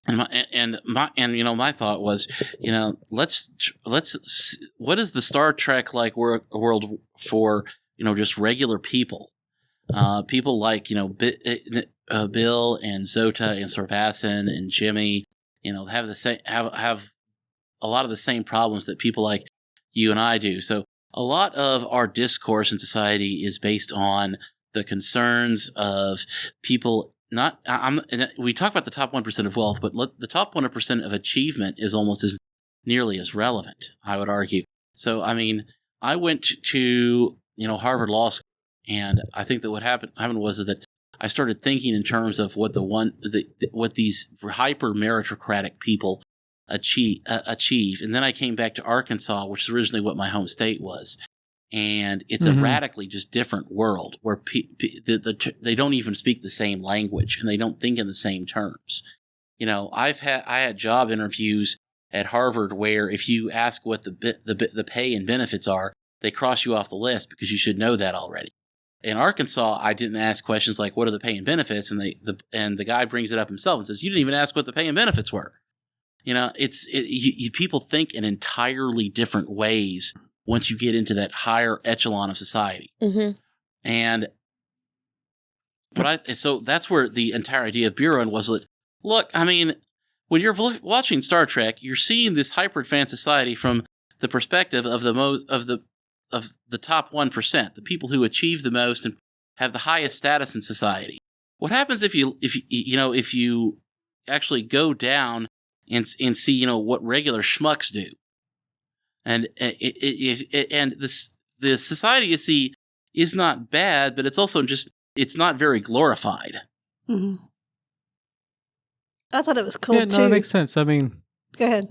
And my thought was, let's what is the Star Trek like world for just regular people, people like Bill and Zota and Sorbassan and Jimmy, have the same have a lot of the same problems that people like you and I do. So a lot of our discourse in society is based on the concerns of people. We talk about the top 1% of wealth, but the top 1% of achievement is almost as nearly as relevant, I would argue. So, I mean, I went to Harvard Law School, and I think that what happened was that I started thinking in terms of what what these hyper meritocratic people achieve, and then I came back to Arkansas, which is originally what my home state was. And it's a radically just different world where they don't even speak the same language and they don't think in the same terms. I had job interviews at Harvard where if you ask what the pay and benefits are, they cross you off the list because you should know that already. In Arkansas, I didn't ask questions like what are the pay and benefits, and the guy brings it up himself and says you didn't even ask what the pay and benefits were. People think in entirely different ways once you get into that higher echelon of society. Mm-hmm. And so that's where the entire idea of Beer Run was that, look, I mean, when you're watching Star Trek, you're seeing this hyper advanced society from the perspective of the top 1%, the people who achieve the most and have the highest status in society. What happens if you actually go down and see what regular schmucks do? And the society you see is not bad, but it's also it's not very glorified. Mm-hmm. I thought it was cool yeah, too. no, it makes sense. I mean, go ahead.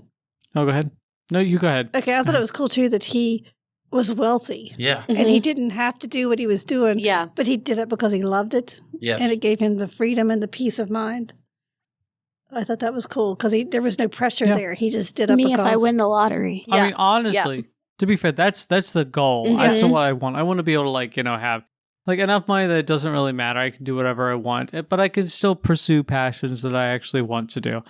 No, go ahead. No, you go ahead. Okay, I thought it was cool too that he was wealthy. Yeah, and he didn't have to do what he was doing. Yeah, but he did it because he loved it. Yes, and it gave him the freedom and the peace of mind. I thought that was cool because there was no pressure there. He just did it Me because if I win the lottery. I mean, honestly, to be fair, that's the goal. That's what I want. I want to be able to like, have like enough money that it doesn't really matter. I can do whatever I want, but I can still pursue passions that I actually want to do.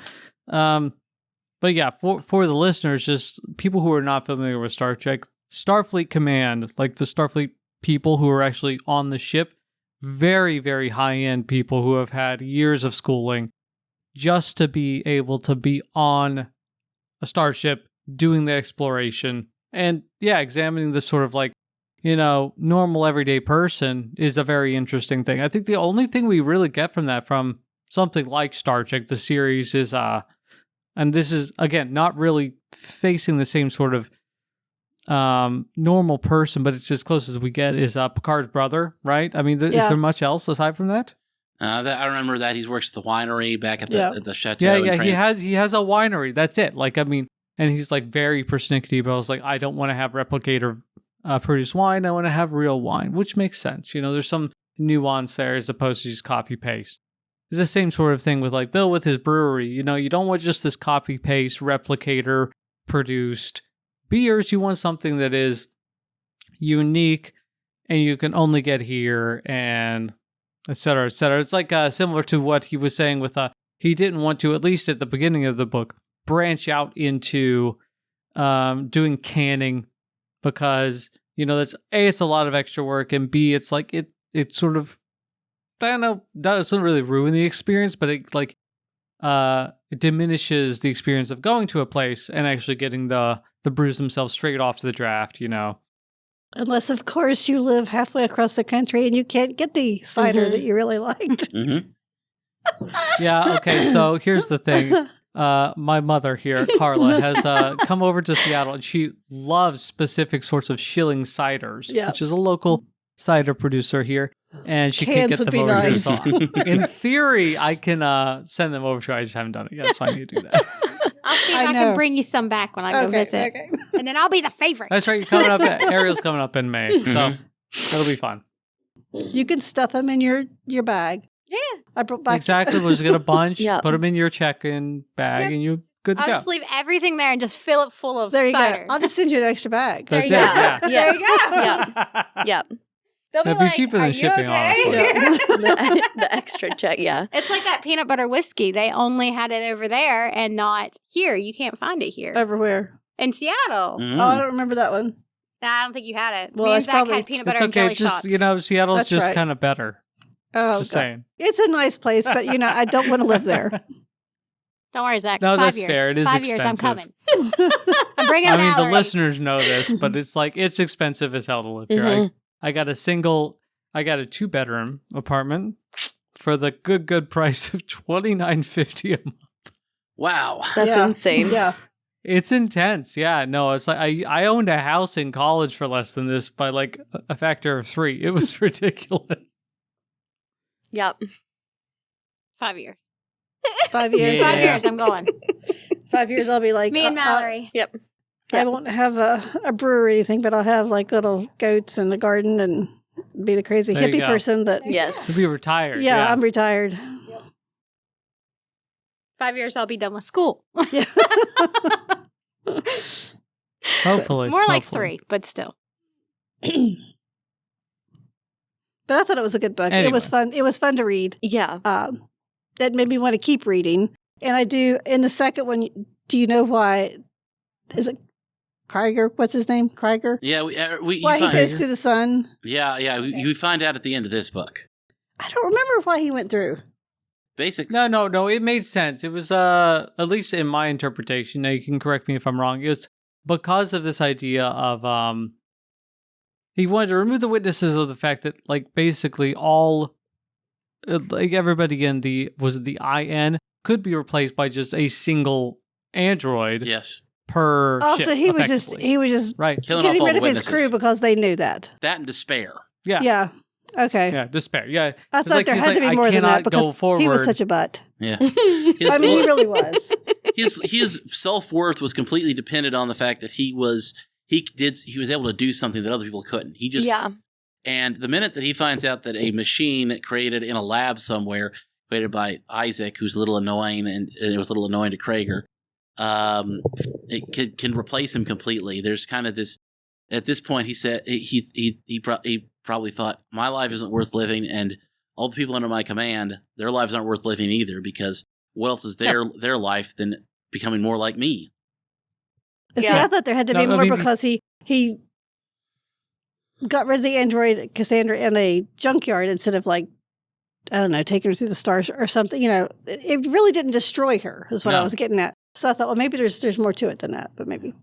But yeah, for the listeners, just people who are not familiar with Star Trek, Starfleet Command, like the Starfleet people who are actually on the ship, very, very high-end people who have had years of schooling just to be able to be on a starship doing the exploration. And yeah, examining this sort of like, normal everyday person is a very interesting thing. I think the only thing we really get from that, from something like Star Trek, the series, is, and this is, again, not really facing the same sort of normal person, but it's as close as we get, is Picard's brother, right? I mean, is there much else aside from that? I remember that he works at the winery back at the chateau. Yeah, in France. he has a winery. That's it. Like, I mean, and he's like very persnickety, but I was like, I don't want to have replicator produced wine. I want to have real wine, which makes sense. There's some nuance there as opposed to just copy paste. It's the same sort of thing with like Bill with his brewery. You don't want just this copy paste replicator produced beers. You want something that is unique and you can only get here, and et cetera, et cetera. It's like similar to what he was saying with he didn't want to, at least at the beginning of the book, branch out into doing canning because that's A, it's a lot of extra work, and B, it's like it sort of, I don't know, that doesn't really ruin the experience, but it like it diminishes the experience of going to a place and actually getting the brews themselves straight off to the draft. Unless, of course, you live halfway across the country and you can't get the cider that you really liked. Yeah, okay, so here's the thing. My mother here, Carla, has come over to Seattle, and she loves specific sorts of Schilling ciders, which is a local cider producer here, and she can't get them over here. So in theory, I can send them over to her. I just haven't done it yet, so I need to do that. I'll see if I can bring you some back when I go visit. Okay. And then I'll be the favorite. That's right. You're coming up. Ariel's coming up in May, so it'll be fun. You can stuff them in your bag. Yeah. I brought back. Exactly. We'll just get a bunch, put them in your check-in bag, and you're good to go. I'll just leave everything there and just fill it full of There you cider. go. I'll just send you an extra bag. That's it. Yeah. There you go. Yep. They'll be That'd be like, cheaper than shipping, honestly. The extra check, It's like that peanut butter whiskey. They only had it over there and not here. You can't find it here. Everywhere. In Seattle. Oh, I don't remember that one. Nah, I don't think you had it. Well, Me and Zach probably, had peanut It's butter and okay. jelly It's just, shots. Seattle's That's just right. kind of better. Oh, Just saying. It's a nice place, but I don't want to live there. Don't worry, Zach. No, 5 that's years. fair. It is 5 years, I'm expensive. coming. I'm bringing I mean, Mallory. the listeners know this, but it's like, it's expensive as hell to live here. I got a 2-bedroom apartment for the good price of $29.50 a month. Wow. That's insane. Yeah. It's intense. Yeah, no, it's like I owned a house in college for less than this by like a factor of 3. It was ridiculous. Yep. 5 years. 5 years. Yeah. 5 years, I'm going. 5 years, I'll be like Me and Mallory. Yep. I won't have a brewery or anything, but I'll have like little goats in the garden and be the crazy There you hippie go. person that. Yes. To be retired. Yeah, I'm retired. 5 years, I'll be done with school. Yeah. Hopefully. More like hopefully. 3, but still. But I thought it was a good book. Anyway. It was fun. It was fun to read. Yeah. That made me want to keep reading. And I do. In the second one, do you know why? Is it Krieger? What's his name? Krieger? Yeah, you Why he find, goes to the sun? yeah. You find out at the end of this book. I don't remember why he went through. Basically, No. It made sense. It was, at least in my interpretation, now you can correct me if I'm wrong, it was because of this idea of, he wanted to remove the witnesses of the fact that, like, basically all, like, everybody in the IN could be replaced by just a single android yes. per Also, ship, he was effectively. just right. Killing getting off all rid the of his witnesses. crew because they knew that. That and despair. Yeah. Yeah. Okay. Yeah, despair. Yeah. I It's thought like, there he's had to like, be more I than cannot that because go forward. he was such a butt. Yeah. I mean, he really was. His self-worth was completely dependent on the fact that he was able to do something that other people couldn't. And the minute that he finds out that a machine created in a lab somewhere created by Isaac, who's a little annoying, and it was a little annoying to Krager. It can replace him completely. There's kind of this. At this point, he said he probably thought my life isn't worth living, and all the people under my command, their lives aren't worth living either, because what else is their life than becoming more like me? See, I thought there had to be more because he got rid of the android Cassandra in a junkyard instead of like, I don't know, taking her through the stars or something. It really didn't destroy her, is what I was getting at. So I thought, well, maybe there's more to it than that, but maybe.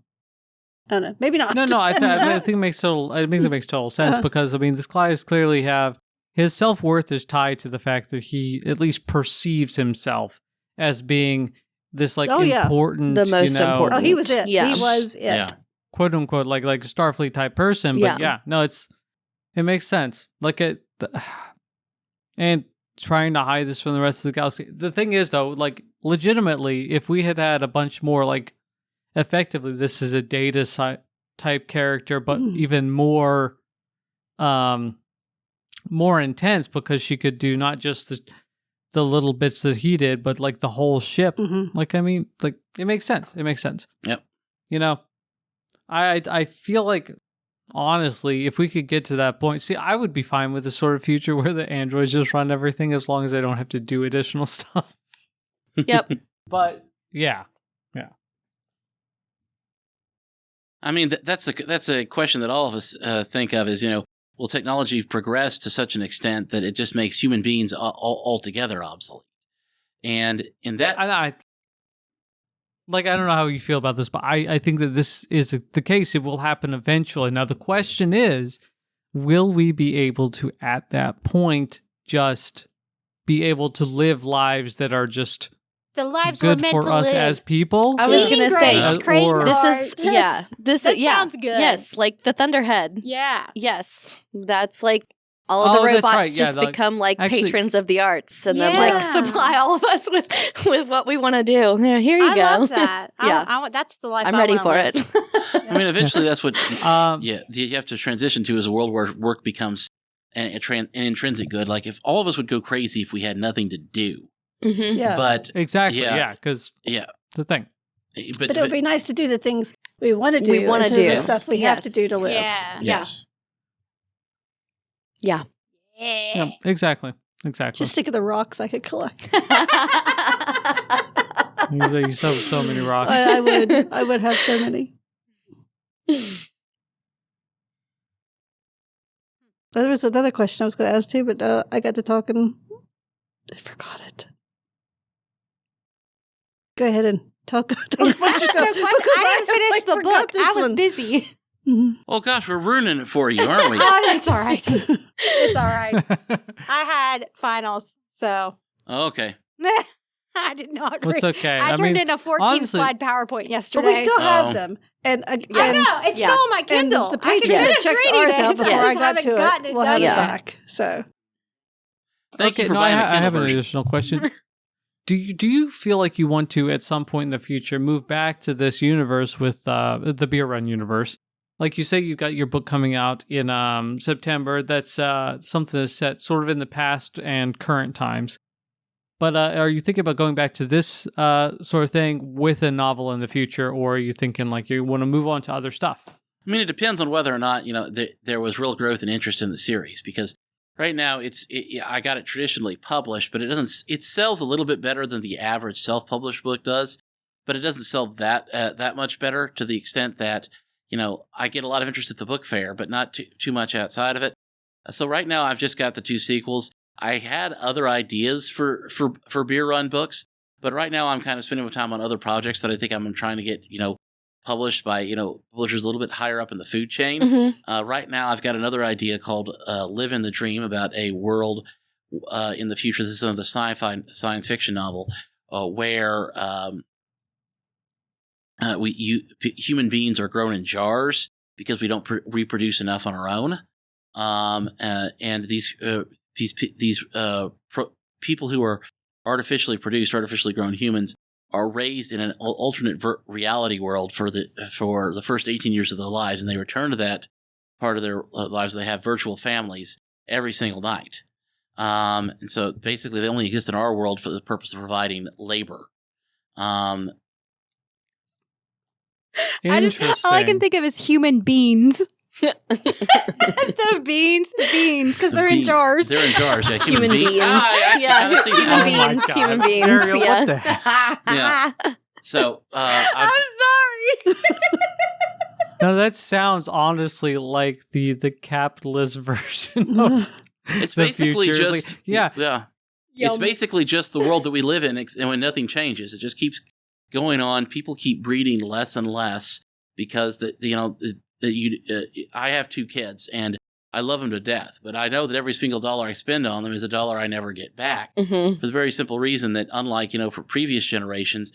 I don't know. Maybe not. No. I think it makes total. I think that makes total sense because this Clives clearly have his self-worth is tied to the fact that he at least perceives himself as being this important, the most important. Oh, he was it. Yeah. He was it. Yeah. Quote unquote, like a Starfleet type person. But it makes sense. And trying to hide this from the rest of the galaxy. The thing is, though, like legitimately, if we had a bunch more effectively, this is a Data type character, but even more intense because she could do not just the little bits that he did, but like the whole ship. Mm-hmm. It makes sense. It makes sense. Yep. I feel like honestly, if we could get to that point, see, I would be fine with the sort of future where the androids just run everything as long as they don't have to do additional stuff. Yep. But yeah. I mean, that's a question that all of us think of is, will technology progress to such an extent that it just makes human beings altogether obsolete? And in that, I don't know how you feel about this, but I think that this is the case. It will happen eventually. Now, the question is, will we be able to, at that point, just be able to live lives that are just the lives good we're meant for to us live. as people? I was going to say, this sounds good. Yes, like the Thunderhead. Yeah. Yes, that's like all of the robots just become patrons of the arts and then supply all of us with what we want to do. Yeah, here you go. I love that. Yeah, that's the life I'm ready for it. I mean, eventually that's what you have to transition to, is a world where work becomes an intrinsic good. Like if all of us would go crazy if we had nothing to do. Mm-hmm. Yeah, but exactly. Yeah, because the thing. But it would be nice to do the things we want to do. We want to do the stuff we have to do to live. Yeah. Yes. Yeah. Yeah. Exactly. Just think of the rocks I could collect. You still have so many rocks. I would have so many. There was another question I was going to ask too, but I got to talking. I forgot it. Go ahead and talk about yourself. I didn't finish the book. I was busy. Mm-hmm. Oh gosh, we're ruining it for you, aren't we? Oh, that's all right. It's all right. I had finals, so. Oh, okay. I did not read. It's okay. I turned in a 14-slide PowerPoint yesterday. But we still have them. And again, I know. It's still on my Kindle. And the Patriots checked ours out before I got to it. We'll have it back. So. Thank you for buying a Kindle I have an version. additional question. Do you feel like you want to, at some point in the future, move back to this universe with the Beer Run universe? Like you say, you've got your book coming out in September. That's something that's set sort of in the past and current times. But are you thinking about going back to this sort of thing with a novel in the future, or are you thinking like you want to move on to other stuff? I mean, it depends on whether or not there was real growth and interest in the series, because right now I got it traditionally published, but it sells a little bit better than the average self-published book does, but it doesn't sell that much better, to the extent that I get a lot of interest at the book fair, but not too much outside of it. So right now I've just got the 2 sequels. I had other ideas for Beer Run books, but right now I'm kind of spending my time on other projects that I think I'm trying to get published by publishers a little bit higher up in the food chain. Mm-hmm. Right now I've got another idea called Live in the Dream, about a world in the future. This is another sci-fi science fiction novel where human beings are grown in jars because we don't reproduce enough on our own, and these people who are artificially produced, artificially grown humans are raised in an alternate reality world for the first 18 years of their lives, and they return to that part of their lives. They have virtual families every single night. And so basically they only exist in our world for the purpose of providing labor. All I can think of is human beans. Instead of beans, because they're in jars. They're in jars, yeah. Human beings. Human beings. Ariel, Yeah. what the heck? Yeah. So, I'm sorry. No, that sounds honestly like the capitalist version of it's the basically future. just Like, yeah. It's basically just the world that we live in, and when nothing changes, it just keeps going on. People keep breeding less and less because I have 2 kids and I love them to death, but I know that every single dollar I spend on them is a dollar I never get back. Mm-hmm. For the very simple reason that, unlike for previous generations,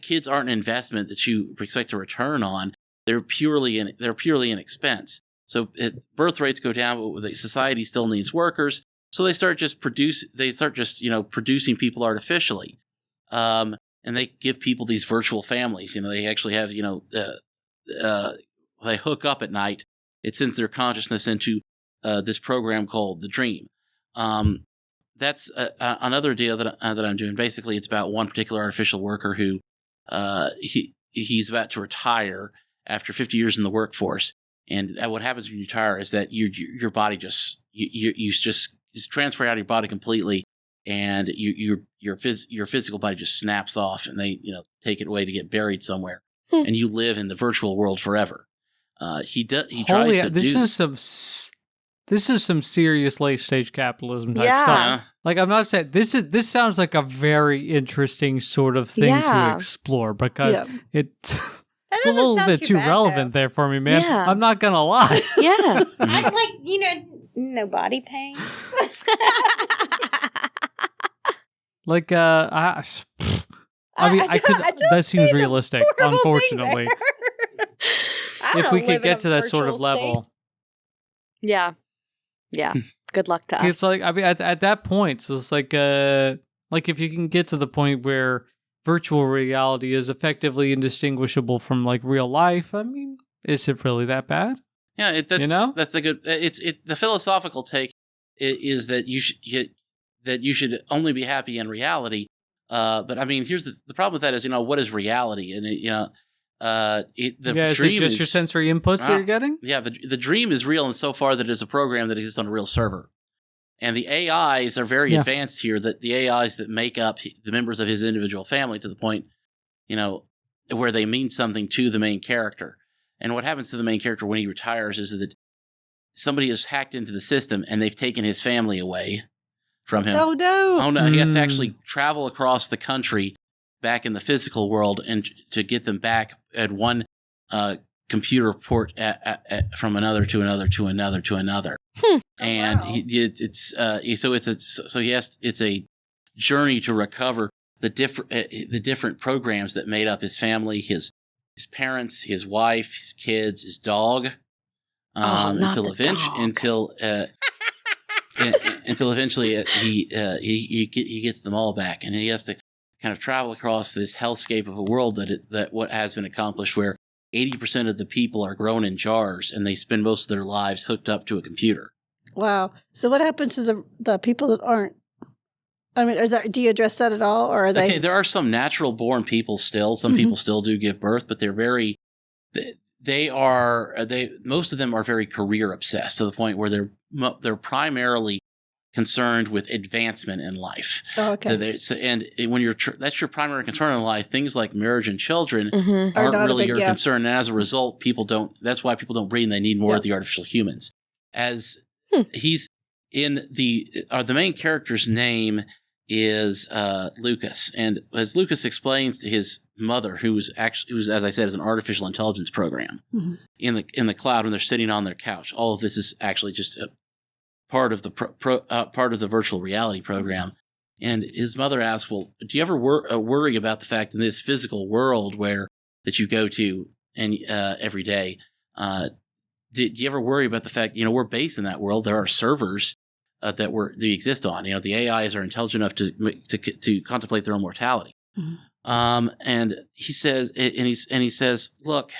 kids aren't an investment that you expect a return on. They're purely an expense. So birth rates go down, but the society still needs workers. So they start just producing people artificially, and they give people these virtual families. They actually have they hook up at night. It sends their consciousness into this program called the Dream. That's another deal that I'm doing. Basically, it's about one particular artificial worker who he's about to retire after 50 years in the workforce. And what happens when you retire is that your body just transfer out of your body completely, and your physical body just snaps off, and they take it away to get buried somewhere, and you live in the virtual world forever. He tries to This is some serious late stage capitalism type Yeah. stuff. Like, I'm not saying this sounds like a very interesting sort of thing to explore, because it's a little bit too relevant there for me, man. Yeah. I'm not gonna lie. Yeah. I like, no body pain. Like, I could. That seems realistic. Unfortunately, if we could get to that sort of level, Yeah. Good luck to us. it's like, I mean, at that point, so it's like if you can get to the point where virtual reality is effectively indistinguishable from like real life, I mean, is it really that bad? Yeah, that's a good. The philosophical take is that you should only be happy in reality. But I mean, here's the problem with that is, what is reality? And Is it just your sensory inputs that you're getting? Yeah, the dream is real insofar that it is a program that exists on a real server. And the AIs are very advanced here, that the AIs that make up the members of his individual family, to the point, where they mean something to the main character. And what happens to the main character when he retires is that somebody has hacked into the system and they've taken his family away from him. Oh, no. Oh, no. He has to actually travel across the country back in the physical world and to get them back at one computer port from another to another to another to another. And it's a journey to recover the different programs that made up his family, his parents, his wife, his kids, his dog, until eventually he gets them all back, and he has to kind of travel across this hellscape of a world that what has been accomplished, where 80% of the people are grown in jars and they spend most of their lives hooked up to a computer. Wow. So what happens to the people that aren't? I mean, do you address that at all, or are they? Okay, there are some natural born people still. Some people still do give birth, but they're very. Most of them are very career obsessed, to the point where they're primarily concerned with advancement in life. Oh, okay. And when that's your primary concern in life, things like marriage and children Are not aren't really a big your concern. And as a result, that's why people don't breed, and they need more of the artificial humans. As he's in the main character's name is Lucas. And as Lucas explains to his mother, who's as I said, is an artificial intelligence program in the cloud, when they're sitting on their couch, all of this is actually just a part of the part of the virtual reality program. And his mother asks, "Well, do you ever worry about the fact in this physical world that you go to and every day? Do you ever worry about the fact we're based in that world? There are servers that exist on. The AIs are intelligent enough to contemplate their own mortality." And he says, "Look,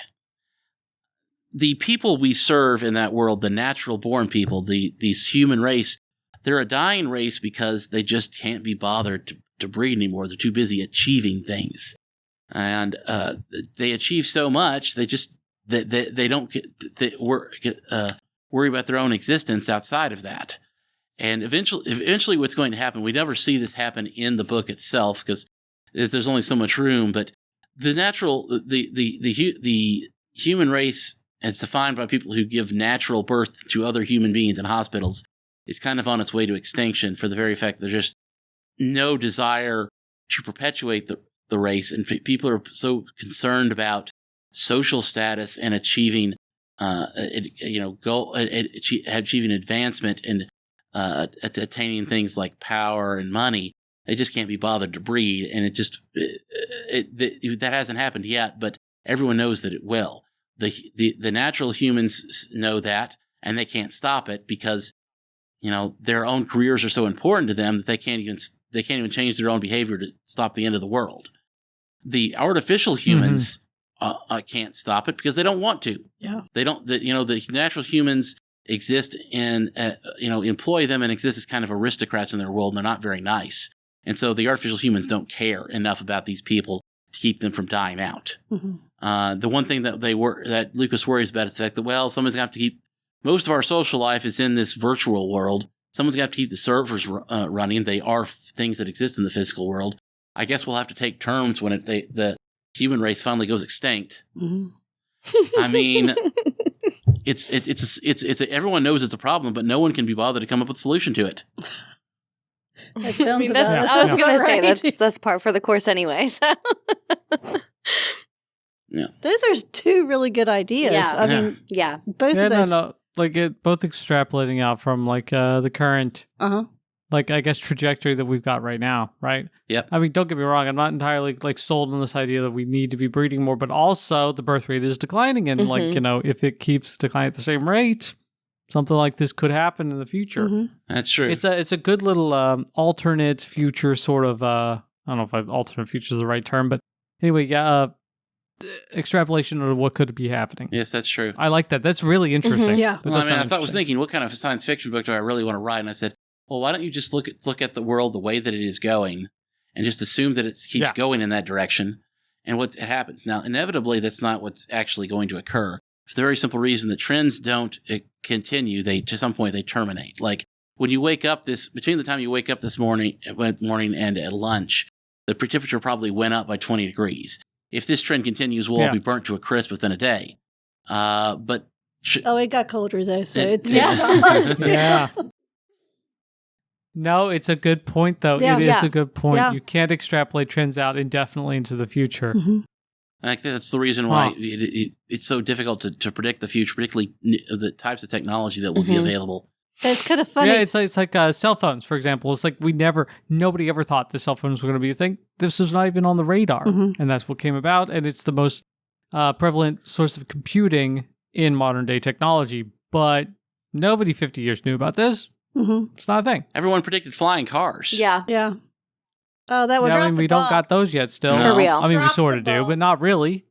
the people we serve in that world, the natural born people, these human race, They're a dying race because they just can't be bothered to breed anymore. They're too busy achieving things. And they achieve so much, they don't worry about their own existence outside of that. And eventually what's going to happen, we never see this happen in the book itself because there's only so much room, but the human race, as defined by people who give natural birth to other human beings in hospitals, is kind of on its way to extinction for the very fact that there's just no desire to perpetuate the race, and people are so concerned about social status and achieving, achieving advancement and attaining things like power and money. They just can't be bothered to breed, and that hasn't happened yet. But everyone knows that it will. The natural humans know that, and they can't stop it because their own careers are so important to them that they can't even change their own behavior to stop the end of the world. The artificial humans can't stop it because they don't want to. Yeah, they don't. The natural humans exist and employ them and exist as kind of aristocrats in their world, and they're not very nice. And so the artificial humans don't care enough about these people to keep them from dying out. Mm-hmm. The one thing that Lucas worries about is the fact that, someone's going to have to keep most of our social life is in this virtual world. Someone's going to have to keep the servers running. They are things that exist in the physical world. I guess we'll have to take turns when the human race finally goes extinct. Mm-hmm. I mean, it's everyone knows it's a problem, but no one can be bothered to come up with a solution to it. That sounds I was going to say that's par for the course anyway. So. Yeah, those are two really good ideas. Yeah. I mean, both of those. No. Like both extrapolating out from like the current, like I guess trajectory that we've got right now, right? Yep. I mean, don't get me wrong. I'm not entirely like sold on this idea that we need to be breeding more, but also the birth rate is declining, and if it keeps declining at the same rate, something like this could happen in the future. Mm-hmm. That's true. It's a good little alternate future sort of. I don't know if alternate future is the right term, but anyway, extrapolation of what could be happening. Yes, that's true. I like that. That's really interesting. Mm-hmm. Yeah. I was thinking, what kind of science fiction book do I really want to write? And I said, well, why don't you just look at the world the way that it is going, and just assume that it keeps going in that direction, and what happens. Now, inevitably, that's not what's actually going to occur. For the very simple reason that trends don't continue; to some point they terminate. Like when you wake up between the time you wake up this morning and at lunch, the temperature probably went up by 20 degrees. If this trend continues, we'll all be burnt to a crisp within a day. But it got colder though, so it's yeah. No, it's a good point though. Yeah, it is a good point. Yeah. You can't extrapolate trends out indefinitely into the future. Mm-hmm. I think that's the reason why it's so difficult to predict the future, particularly the types of technology that will be available. That's kind of funny. Yeah, it's like cell phones, for example. It's like nobody ever thought the cell phones were going to be a thing. This was not even on the radar, and that's what came about. And it's the most prevalent source of computing in modern day technology. But nobody 50 years knew about this. Mm-hmm. It's not a thing. Everyone predicted flying cars. Yeah. Yeah. Oh, that would. I mean, we don't got those yet. Still, for real. I mean, we sort of do, but not really.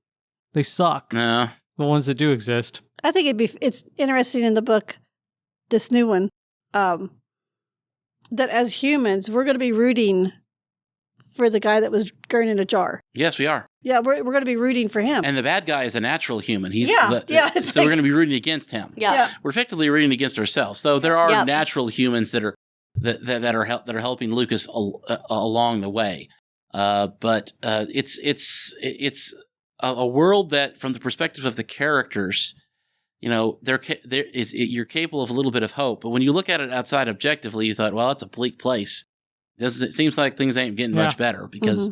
They suck. No, the ones that do exist. I think it's interesting in the book, this new one, that as humans we're going to be rooting for the guy that was grown in a jar. Yes, we are. Yeah, we're going to be rooting for him. And the bad guy is a natural human. We're going to be rooting against him. Yeah. We're effectively rooting against ourselves, though there are natural humans that are helping Lucas along the way. But it's a world that, from the perspective of the characters, you're capable of a little bit of hope. But when you look at it outside objectively, you thought, well, it's a bleak place. It seems like things ain't getting much better because,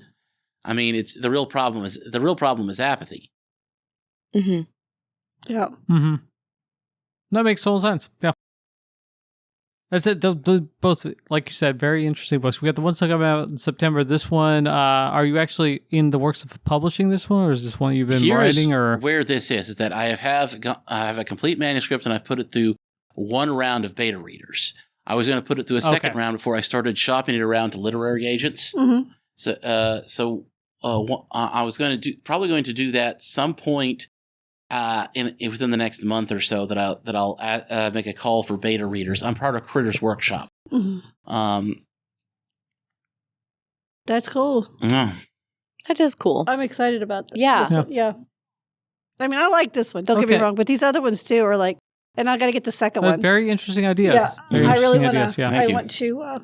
I mean, the real problem is apathy. Mm-hmm. Yeah. Mm-hmm. That makes total sense. Yeah. That's it. Those both, like you said, very interesting books. We got the one coming out in September. This one, are you actually in the works of publishing this one, or is this one you've been writing? Or where this is that I have a complete manuscript and I've put it through one round of beta readers. I was going to put it through a second round before I started shopping it around to literary agents. Mm-hmm. So I was probably going to do that some point within the next month or so. That I'll make a call for beta readers. I'm part of Critters Workshop. Mm-hmm. That's cool. Yeah. That is cool. I'm excited about that. Yeah. This one. Yeah. I mean, I like this one. Don't get me wrong, but these other ones too are like, and I got to get the second one. Very interesting ideas. Yeah, I really want to. Yeah. I want to.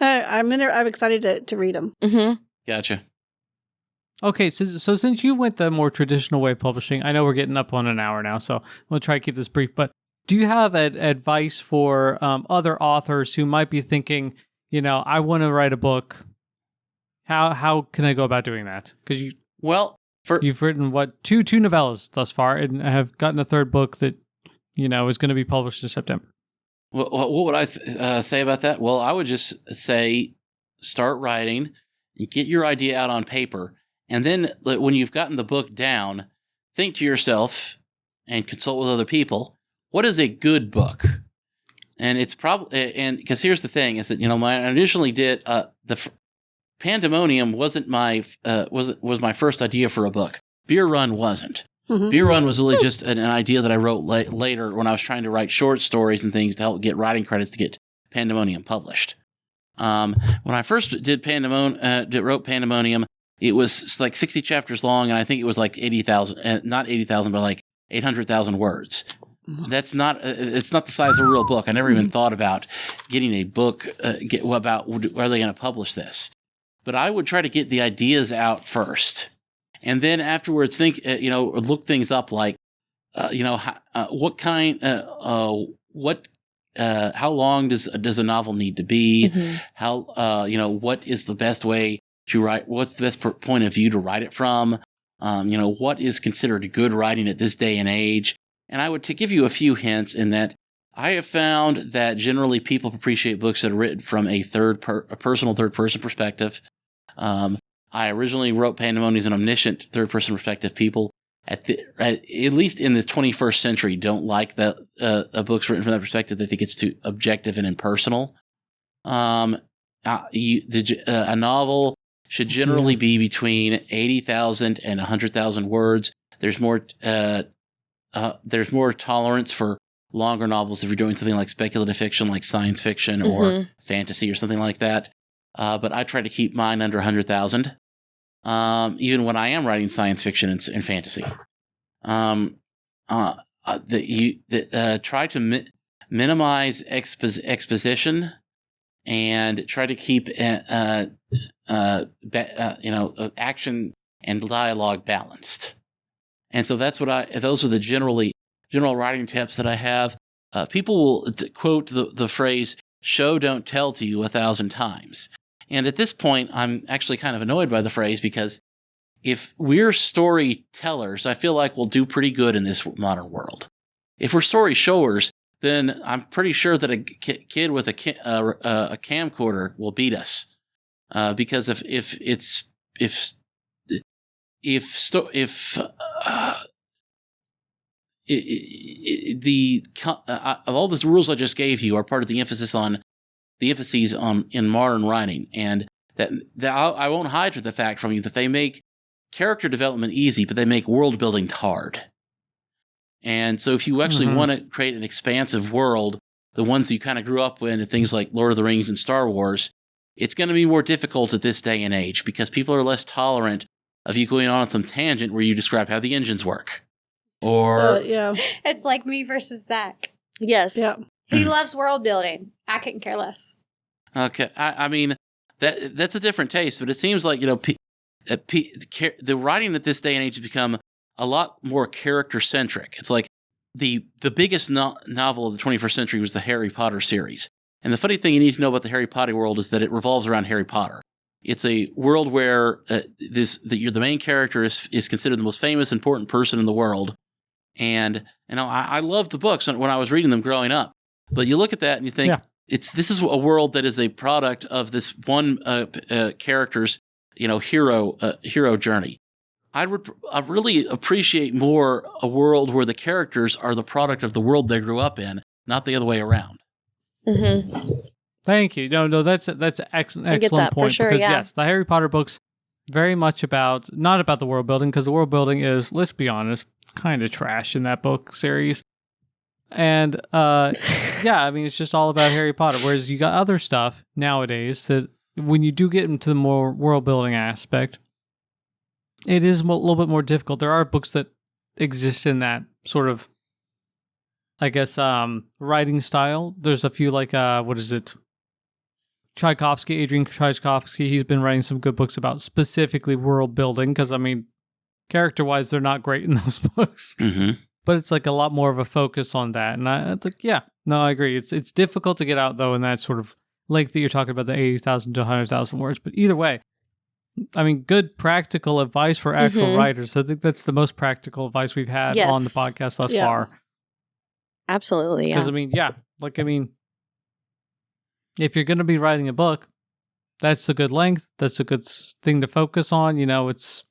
I'm excited to read them. Mm-hmm. Gotcha. Okay, so since you went the more traditional way of publishing, I know we're getting up on an hour now, so we'll try to keep this brief. But do you have advice for other authors who might be thinking, I want to write a book? How can I go about doing that? Because you've written two novellas thus far, and have gotten a third book that is going to be published in September. What would I say about that? Well, I would just say start writing, and get your idea out on paper, and then when you've gotten the book down, think to yourself and consult with other people. What is a good book? And it's probably because here's the thing: is that I initially did the Pandemonium wasn't my was my first idea for a book. Beer Run wasn't. Mm-hmm. Beer Run was really just an idea that I wrote later when I was trying to write short stories and things to help get writing credits to get Pandemonium published. When I first wrote Pandemonium, it was like 60 chapters long, and I think it was like 80,000, not 80,000, but like 800,000 words. That's not. It's not the size of a real book. I never even thought about getting a book about where are they going to publish this. But I would try to get the ideas out first, and then afterwards look things up like, what kind, how long does a novel need to be? Mm-hmm. How, what is the best way to write? What's the best point of view to write it from? What is considered good writing at this day and age? And I would give you a few hints in that I have found that generally people appreciate books that are written from a personal third-person perspective. I originally wrote Pandemonium as an omniscient third-person perspective. People, at least in the 21st century, don't like the books written from that perspective. They think it's too objective and impersonal. A novel should generally be between 80,000 and 100,000 words. There's more tolerance for longer novels if you're doing something like speculative fiction, like science fiction or fantasy or something like that. But I try to keep mine under 100,000, even when I am writing science fiction and fantasy. Try to minimize exposition and try to keep action and dialogue balanced. And so those are the general writing tips that I have. People will quote the phrase, "show, don't tell" to you 1,000 times. And at this point, I'm actually kind of annoyed by the phrase because if we're storytellers, I feel like we'll do pretty good in this modern world. If we're story showers, then I'm pretty sure that a kid with a camcorder will beat us. Because of all those rules I just gave you are part of the emphases in modern writing, and that I won't hide the fact from you that they make character development easy, but they make world building hard. And so if you actually want to create an expansive world, the ones you kind of grew up with, things like Lord of the Rings and Star Wars, it's going to be more difficult at this day and age because people are less tolerant of you going on some tangent where you describe how the engines work. Or it's like me versus Zach. Yes. Yeah. He loves world building. I couldn't care less. Okay. I mean, that's a different taste, but it seems like, the writing at this day and age has become a lot more character-centric. It's like the biggest novel of the 21st century was the Harry Potter series. And the funny thing you need to know about the Harry Potter world is that it revolves around Harry Potter. It's a world where the main character is considered the most famous, important person in the world. And I loved the books when I was reading them growing up. But you look at that and you think, this is a world that is a product of this one character's hero journey. I really appreciate more a world where the characters are the product of the world they grew up in, not the other way around. Mm-hmm. Thank you. No, that's an excellent point. For sure, because yes, the Harry Potter books very much not about the world building, because the world building is, let's be honest, kind of trash in that book series. And yeah, I mean, it's just all about Harry Potter. Whereas you got other stuff nowadays that when you do get into the more world building aspect, it is a little bit more difficult. There are books that exist in that sort of, I guess, writing style. There's a few like, what is it? Adrian Tchaikovsky. He's been writing some good books about specifically world building because, I mean, character-wise, they're not great in those books. Mm-hmm. But it's like a lot more of a focus on that. And I think, yeah, no, I agree. It's difficult to get out, though, in that sort of length that you're talking about, the 80,000 to 100,000 words. But either way, I mean, good practical advice for actual writers. I think that's the most practical advice we've had on the podcast thus far. Absolutely, yeah. Because, I mean, yeah, like, I mean, if you're going to be writing a book, that's a good length. That's a good thing to focus on. You know, it's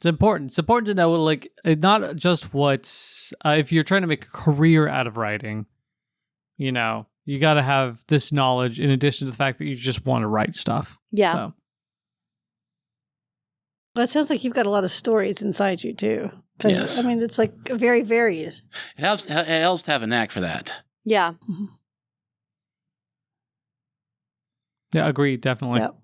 important. It's important to know, like, not just what, if you're trying to make a career out of writing, you know, you got to have this knowledge in addition to the fact that you just want to write stuff. Yeah. So. Well, it sounds like you've got a lot of stories inside you, too. Yes. I mean, it's like very varied. It helps to have a knack for that. Yeah. Mm-hmm. Yeah, agreed, definitely. Yep.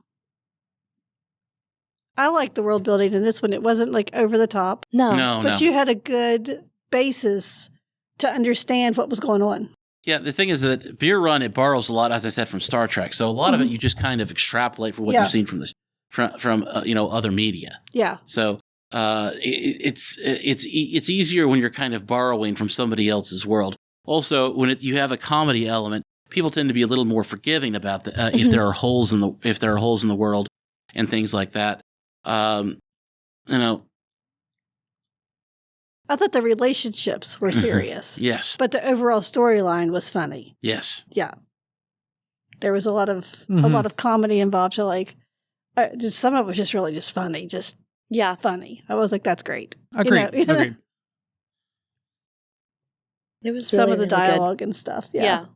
I like the world building in this one. It wasn't like over the top. No. But you had a good basis to understand what was going on. Yeah, the thing is that Beer Run, it borrows a lot, as I said, from Star Trek. So a lot of it you just kind of extrapolate from what you've seen from this, from other media. Yeah. So it's easier when you're kind of borrowing from somebody else's world. Also, when you have a comedy element, people tend to be a little more forgiving about if there are holes in the world and things like that. You know, I thought the relationships were serious. Yes. But the overall storyline was funny. Yes. Yeah. There was a lot of comedy involved. So like, just some of it was just really just funny. Just funny. I was like, that's great. Agreed. Agreed. It was some really, of the really dialogue good. And stuff. Yeah.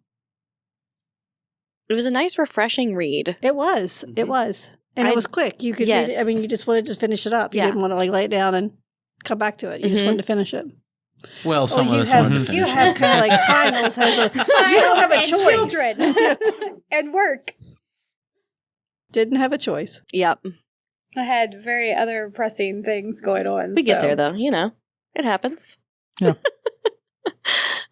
It was a nice, refreshing read. It was. It was. And it was quick. You could read it. I mean, you just wanted to finish it up. You didn't want to like lay it down and come back to it. You just wanted to finish it. Well, some of us wanted to finish you have kind of like finals. You don't have a choice. Children and work. Didn't have a choice. Yep. I had very other pressing things going on. We get there, though. You know, it happens. Yeah.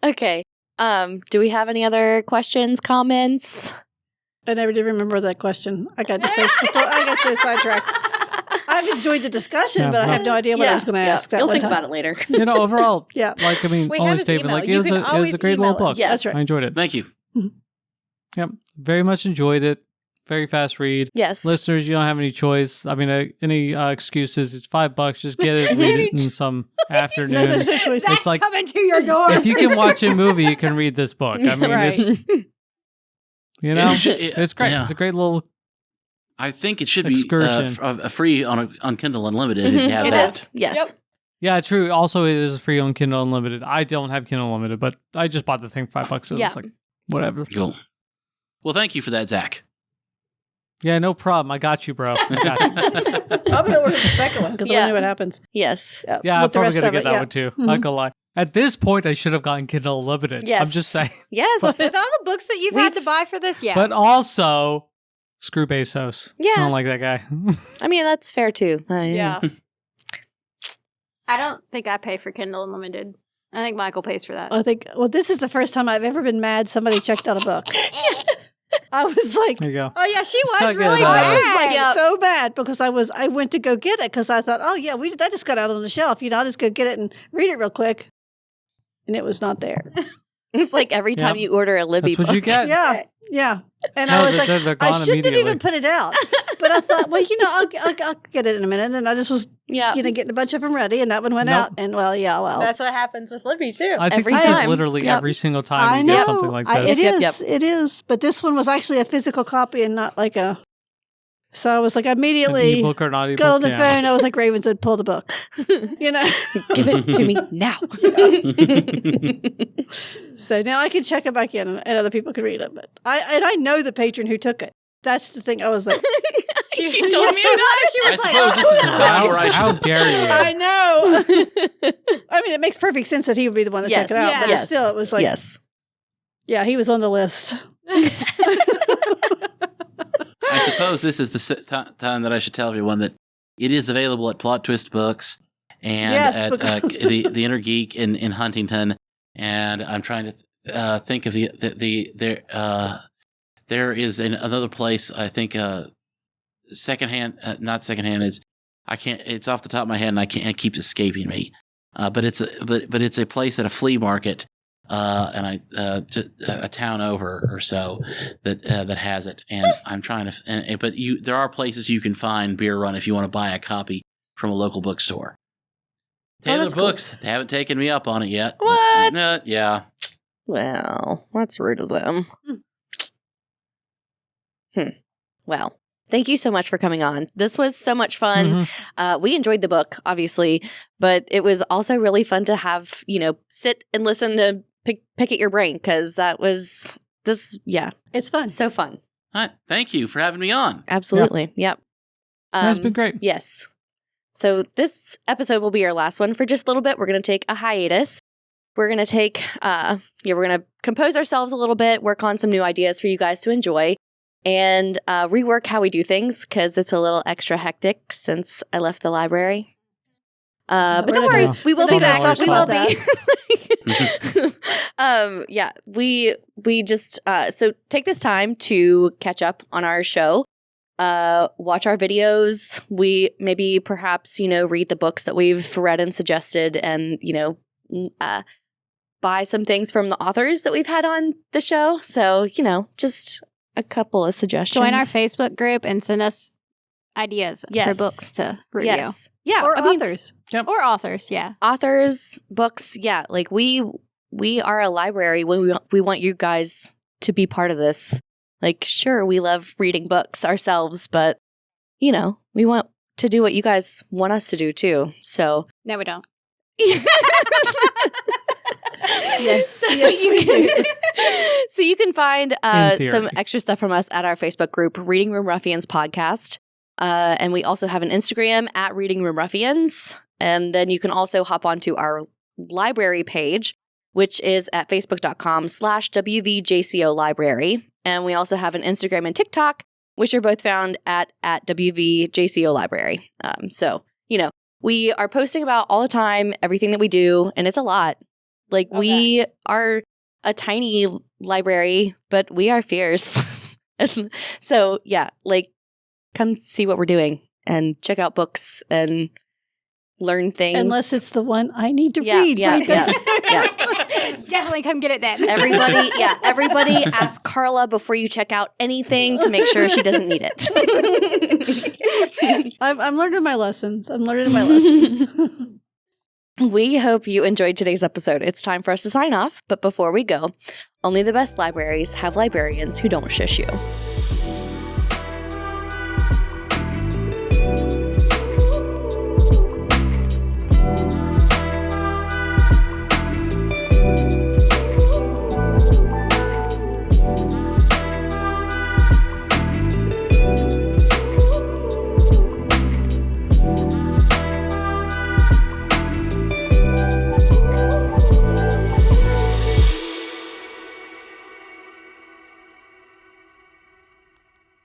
Okay. Do we have any other questions, comments? I never did remember that question. I got so sidetracked. I've enjoyed the discussion, but I have no idea what I was going to ask. You'll think about it later. You know, overall, like, I mean, only statement, like, it was a great little book. Yes. That's right. I enjoyed it. Thank you. Yep. Very much enjoyed it. Very fast read. Yes. Listeners, you don't have any choice. I mean, any excuses. It's $5. Just get it, read it in some afternoon. No, there's no choice. It's like coming to your door. If you can watch a movie, you can read this book. I mean, it's, you know, it's great. Yeah. It's a great little. I think it should excursion. be free on Kindle Unlimited if you have It that. is. Yes. Yep. Yeah, true. Also, it is free on Kindle Unlimited. I don't have Kindle Unlimited, but I just bought the thing for $5. So it's like, whatever. Cool. Well, thank you for that, Zach. Yeah, no problem. I got you, bro. I got you. I'm going to order the second one because I want to know what happens. Yes. Yeah, I'm probably going to get that one too. Not gonna lie. At this point, I should have gotten Kindle Unlimited. Yes. I'm just saying. Yes. With all the books that you've had to buy for this, But also, screw Bezos. Yeah. I don't like that guy. I mean, that's fair too. Yeah. I don't think I pay for Kindle Unlimited. I think Michael pays for that. I think, this is the first time I've ever been mad somebody checked out a book. I was like, there you go. Oh yeah, she It's was not really good, bad. I was like so bad because I went to go get it because I thought, oh yeah, that just got out on the shelf. You know, I'll just go get it and read it real quick. And it was not there. It's like every time you order a Libby That's what book. you get. Yeah. And I was like, I shouldn't have even put it out. But I thought, well, you know, I'll get it in a minute. And I just was, getting a bunch of them ready. And that one went out. And That's what happens with Libby too. I think this is literally every single time you get something like this. It is. But this one was actually a physical copy and not like a. So I was like, immediately ebook or not ebook, go on the phone. I was like, Ravenswood, pull the book. You know, give it to me now. So now I can check it back in, and other people can read it. But I know the patron who took it. That's the thing. I was like, You told me about it. I suppose this is the time where I should. How dare you? I know. I mean, it makes perfect sense that he would be the one to check it out, but still, it was like, yeah, he was on the list. I suppose this is the time that I should tell everyone that it is available at Plot Twist Books and at the Inner Geek in Huntington. And I'm trying to think of there is another place. I think secondhand, not secondhand. It's off the top of my head, and it keeps escaping me. But it's a place at a flea market. And a town over or so that has it, and I'm trying to. But there are places you can find Beer Run if you want to buy a copy from a local bookstore. Taylor Books, cool. They haven't taken me up on it yet. What? Yeah. Well, that's rude of them. Well, thank you so much for coming on. This was so much fun. We enjoyed the book, obviously, but it was also really fun to have, sit and listen to pick at your brain, because that was it's fun. So fun. All right. Thank you for having me on. Absolutely. Yep. That's been great. Yes. So this episode will be our last one for just a little bit. We're going to take a hiatus. We're going to take, we're going to compose ourselves a little bit, work on some new ideas for you guys to enjoy, and rework how we do things, because it's a little extra hectic since I left the library. But don't worry, we will be back. We will be. We just so take this time to catch up on our show, watch our videos. We maybe perhaps read the books that we've read and suggested, and buy some things from the authors that we've had on the show. So just a couple of suggestions. Join our Facebook group and send us ideas for books to review. Yes. Yeah, or authors. Yep. Or authors, yeah. Authors, books, yeah. Like we are a library. We want you guys to be part of this. Like, sure, we love reading books ourselves, but we want to do what you guys want us to do too. So no, we don't. Yes, we do. So you can find some extra stuff from us at our Facebook group, Reading Room Ruffians Podcast. And we also have an Instagram at Reading Room Ruffians. And then you can also hop onto our library page, which is at facebook.com/WVJCO Library. And we also have an Instagram and TikTok, which are both found at WVJCO Library. So, we are posting about all the time, everything that we do, and it's a lot. Like, we are a tiny library, but we are fierce. So, yeah, come see what we're doing and check out books and learn things. Unless it's the one I need to read. Yeah. Definitely come get it then. Everybody ask Carla before you check out anything to make sure she doesn't need it. I'm learning my lessons. We hope you enjoyed today's episode. It's time for us to sign off. But before we go, only the best libraries have librarians who don't shush you.